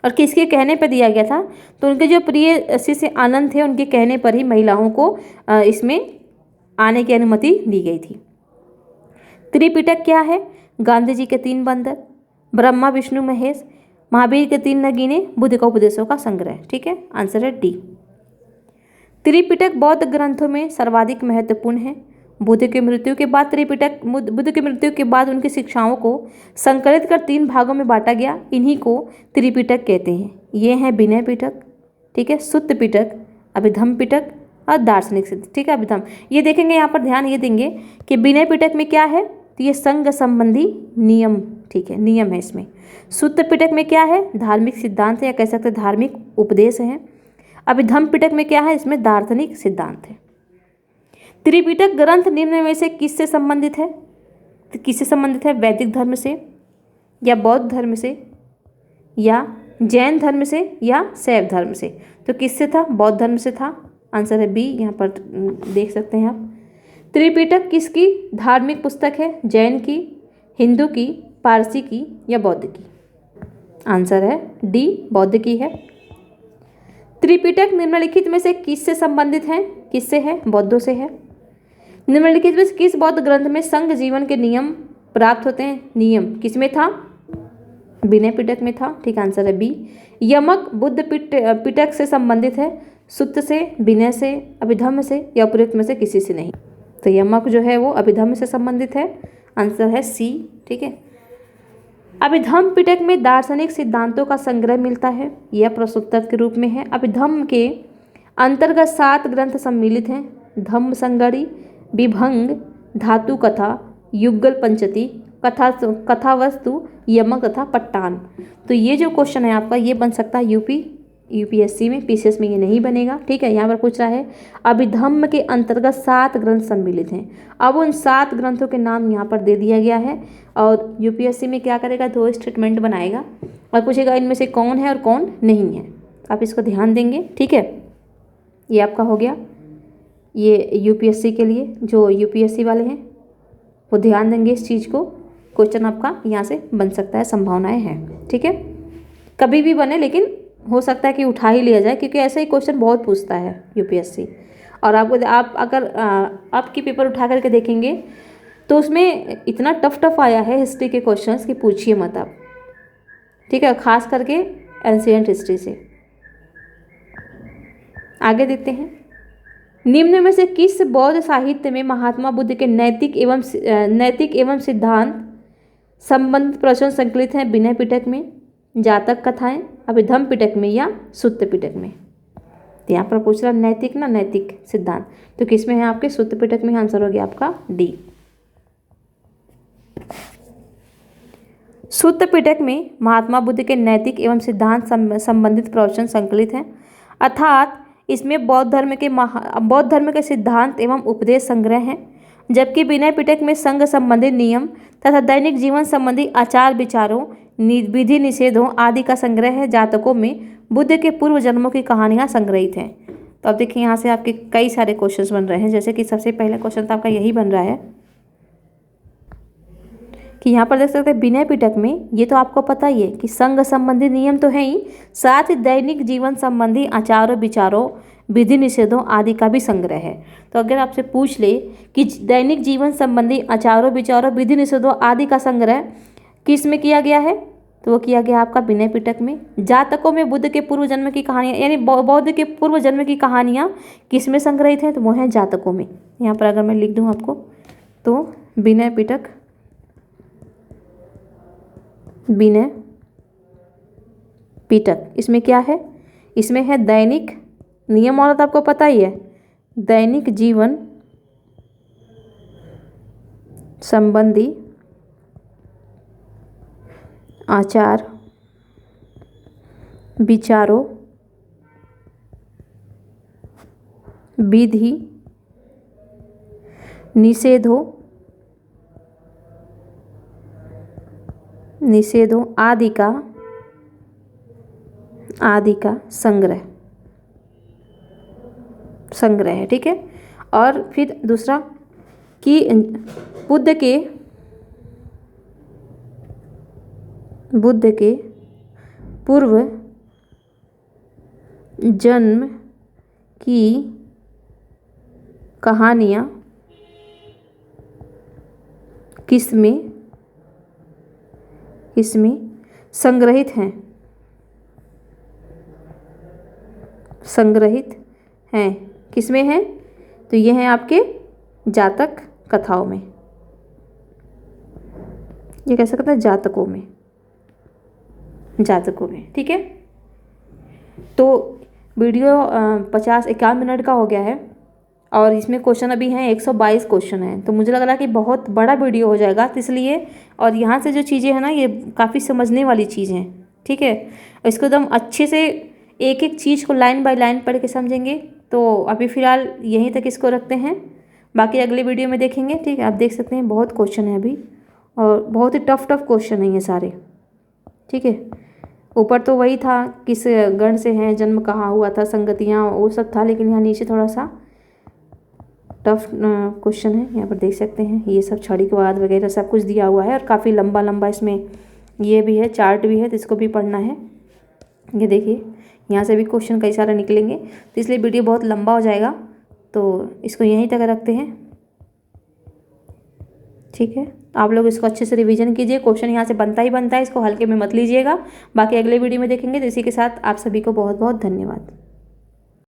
और किसके कहने पर दिया गया था? तो उनके जो प्रिय शिष्य आनंद थे, उनके कहने पर ही महिलाओं को इसमें आने की अनुमति दी गई थी। त्रिपिटक क्या है? गांधी जी के 3 बंदर, ब्रह्मा विष्णु महेश, महावीर के 3 नगीने, बुद्ध का उपदेशों का संग्रह। ठीक है, आंसर है डी। त्रिपिटक बौद्ध ग्रंथों में सर्वाधिक महत्वपूर्ण है। बुद्ध की मृत्यु के बाद उनकी शिक्षाओं को संकलित कर 3 भागों में बांटा गया। इन्हीं को त्रिपिटक कहते हैं। ये हैं विनय पिटक, ठीक है, सुत्त पिटक, अभिधम्म पिटक और दार्शनिक सिद्ध। ठीक है, अभिधम्म ये देखेंगे, यहाँ पर ध्यान ये देंगे कि विनय पिटक में क्या है? तो ये संघ संबंधी नियम, ठीक है, नियम है इसमें। सुत्त पिटक में क्या है? धार्मिक सिद्धांत है, या कह सकते हैं धार्मिक उपदेश है। अभिधम्म पिटक में क्या है? इसमें दार्शनिक सिद्धांत है। त्रिपिटक ग्रंथ निम्न में से किससे संबंधित है? तो किससे संबंधित है? वैदिक धर्म से, या बौद्ध धर्म से, या जैन धर्म से, या शैव धर्म से। तो किससे था? बौद्ध धर्म से था, आंसर है बी। यहाँ पर देख सकते हैं आप। त्रिपिटक किसकी धार्मिक पुस्तक है? जैन की, हिंदू की, पारसी की या बौद्ध की? आंसर है डी, बौद्ध की है। त्रिपिटक निम्नलिखित में से किससे संबंधित है? किससे है? बौद्धों से है। निम्नलिखित में किस बौद्ध ग्रंथ में संघ जीवन के नियम प्राप्त होते हैं? नियम किसमें था? विनय पिटक में था। ठीक, आंसर है बी। यमक बुद्ध पिटक से संबंधित है, सुत्त से, विनय से, अभिधम्म से या उपयुक्त में से किसी से नहीं। तो यमक जो है वो अभिधम्म से संबंधित है, आंसर है सी। ठीक है, अभिधम्म पिटक में दार्शनिक सिद्धांतों का संग्रह मिलता है, यह प्रश्नोत्तर के रूप में है। अभिधम्म के अंतर्गत 7 ग्रंथ सम्मिलित हैं: धम्म संगड़ी, विभंग, धातु कथा, युगल पंचती, कथावस्तु, यमक तथा पट्टान। तो ये जो क्वेश्चन है आपका, ये बन सकता है यूपीएससी में, पीसीएस में ये नहीं बनेगा। ठीक है, यहाँ पर पूछ रहा है अभिधम्म के अंतर्गत 7 ग्रंथ सम्मिलित हैं। अब उन 7 ग्रंथों के नाम यहाँ पर दे दिया गया है, और यूपीएससी में क्या करेगा? 2 स्टेटमेंट बनाएगा और पूछेगा इनमें से कौन है और कौन नहीं है। आप इसको ध्यान देंगे। ठीक है, ये आपका हो गया। ये यूपीएससी के लिए, जो यूपीएससी वाले हैं वो ध्यान देंगे इस चीज़ को। क्वेश्चन आपका यहाँ से बन सकता है, संभावनाएं हैं। ठीक है, कभी भी बने, लेकिन हो सकता है कि उठा ही लिया जाए, क्योंकि ऐसा ही क्वेश्चन बहुत पूछता है यूपीएससी। और आप अगर आपकी पेपर उठा करके देखेंगे तो उसमें इतना टफ आया है हिस्ट्री के क्वेश्चंस कि पूछिए मत आप। ठीक है, खास करके एंशिएंट हिस्ट्री से। आगे देखते हैं, निम्न में से किस बौद्ध साहित्य में महात्मा बुद्ध के नैतिक एवं सिद्धांत संबंधित प्रवचन संकलित हैं? विनय पिटक में, जातक कथाएं, अभिधम्म पिटक में या सुत्त पिटक में? तो यहाँ पर पूछ रहा नैतिक सिद्धांत, तो किस में है आपके? सुत्त पिटक में। आंसर हो गया आपका डी। सुत्त पिटक में महात्मा बुद्ध के नैतिक एवं सिद्धांत संबंधित प्रवचन संकलित हैं, अर्थात इसमें बौद्ध धर्म के सिद्धांत एवं उपदेश संग्रह हैं। जबकि विनय पिटक में संघ संबंधी नियम तथा दैनिक जीवन संबंधी आचार विचारों, विधि निषेधों आदि का संग्रह है। जातकों में बुद्ध के पूर्व जन्मों की कहानियां संग्रहित हैं। तो अब देखिए, यहाँ से आपके कई सारे क्वेश्चंस बन रहे हैं। जैसे कि सबसे पहला क्वेश्चन तो आपका यही बन रहा है कि यहाँ पर देख सकते हैं विनय पिटक में, ये तो आपको पता ही है कि संघ संबंधी नियम तो है ही, साथ ही दैनिक जीवन संबंधी आचारों विचारों, विधि निषेधों आदि का भी संग्रह है। तो अगर आपसे पूछ ले कि दैनिक जीवन संबंधी आचारों विचारों, विधि निषेधों आदि का संग्रह किस में किया गया है, तो वो किया गया आपका विनय पिटक में। जातकों में बुद्ध के पूर्व जन्म की कहानियाँ, यानी बौद्ध के पूर्व जन्म की कहानियाँ किस में संग्रहित हैं, तो वो हैं जातकों में। यहाँ पर अगर मैं लिख दूँ आपको, तो विनय पिटक, पीटक। इसमें क्या है, इसमें है दैनिक, नियम और तो आपको पता ही है, दैनिक जीवन संबंधी आचार विचारों विधि निषेधों आदि का संग्रह है। ठीक है। और फिर दूसरा कि बुद्ध के पूर्व जन्म की कहानियाँ किसमें संग्रहित हैं, किसमें हैं, तो ये हैं आपके जातक कथाओं में, ये कह सकते हैं जातकों में। ठीक है। तो वीडियो 51 मिनट का हो गया है और इसमें क्वेश्चन अभी हैं 122 क्वेश्चन हैं, तो मुझे लग रहा है कि बहुत बड़ा वीडियो हो जाएगा, तो इसलिए और यहाँ से जो चीज़ें हैं ना ये काफ़ी समझने वाली चीज़ हैं। ठीक है। और इसको एकदम अच्छे से एक एक चीज़ को लाइन बाय लाइन पढ़ के समझेंगे। तो अभी फ़िलहाल यहीं तक इसको रखते हैं, बाकी अगले वीडियो में देखेंगे। ठीक है। आप देख सकते हैं बहुत क्वेश्चन है अभी और बहुत ही टफ क्वेश्चन है ये सारे। ठीक है। ऊपर तो वही था किस गण से हैं, जन्म कहाँ हुआ था, संगतियाँ, वो सब था, लेकिन यहाँ नीचे थोड़ा सा टफ क्वेश्चन है। यहाँ पर देख सकते हैं ये सब क्षणिकवाद वगैरह सब कुछ दिया हुआ है और काफ़ी लंबा इसमें ये भी है, चार्ट भी है, तो इसको भी पढ़ना है। ये देखिए यहाँ से भी क्वेश्चन कई सारे निकलेंगे, तो इसलिए वीडियो बहुत लंबा हो जाएगा, तो इसको यहीं तक रखते हैं। ठीक है। आप लोग इसको अच्छे से रिवीजन कीजिए, क्वेश्चन यहाँ से बनता ही बनता है, इसको हल्के में मत लीजिएगा। बाकी अगले वीडियो में देखेंगे। तो इसी के साथ आप सभी को बहुत बहुत धन्यवाद।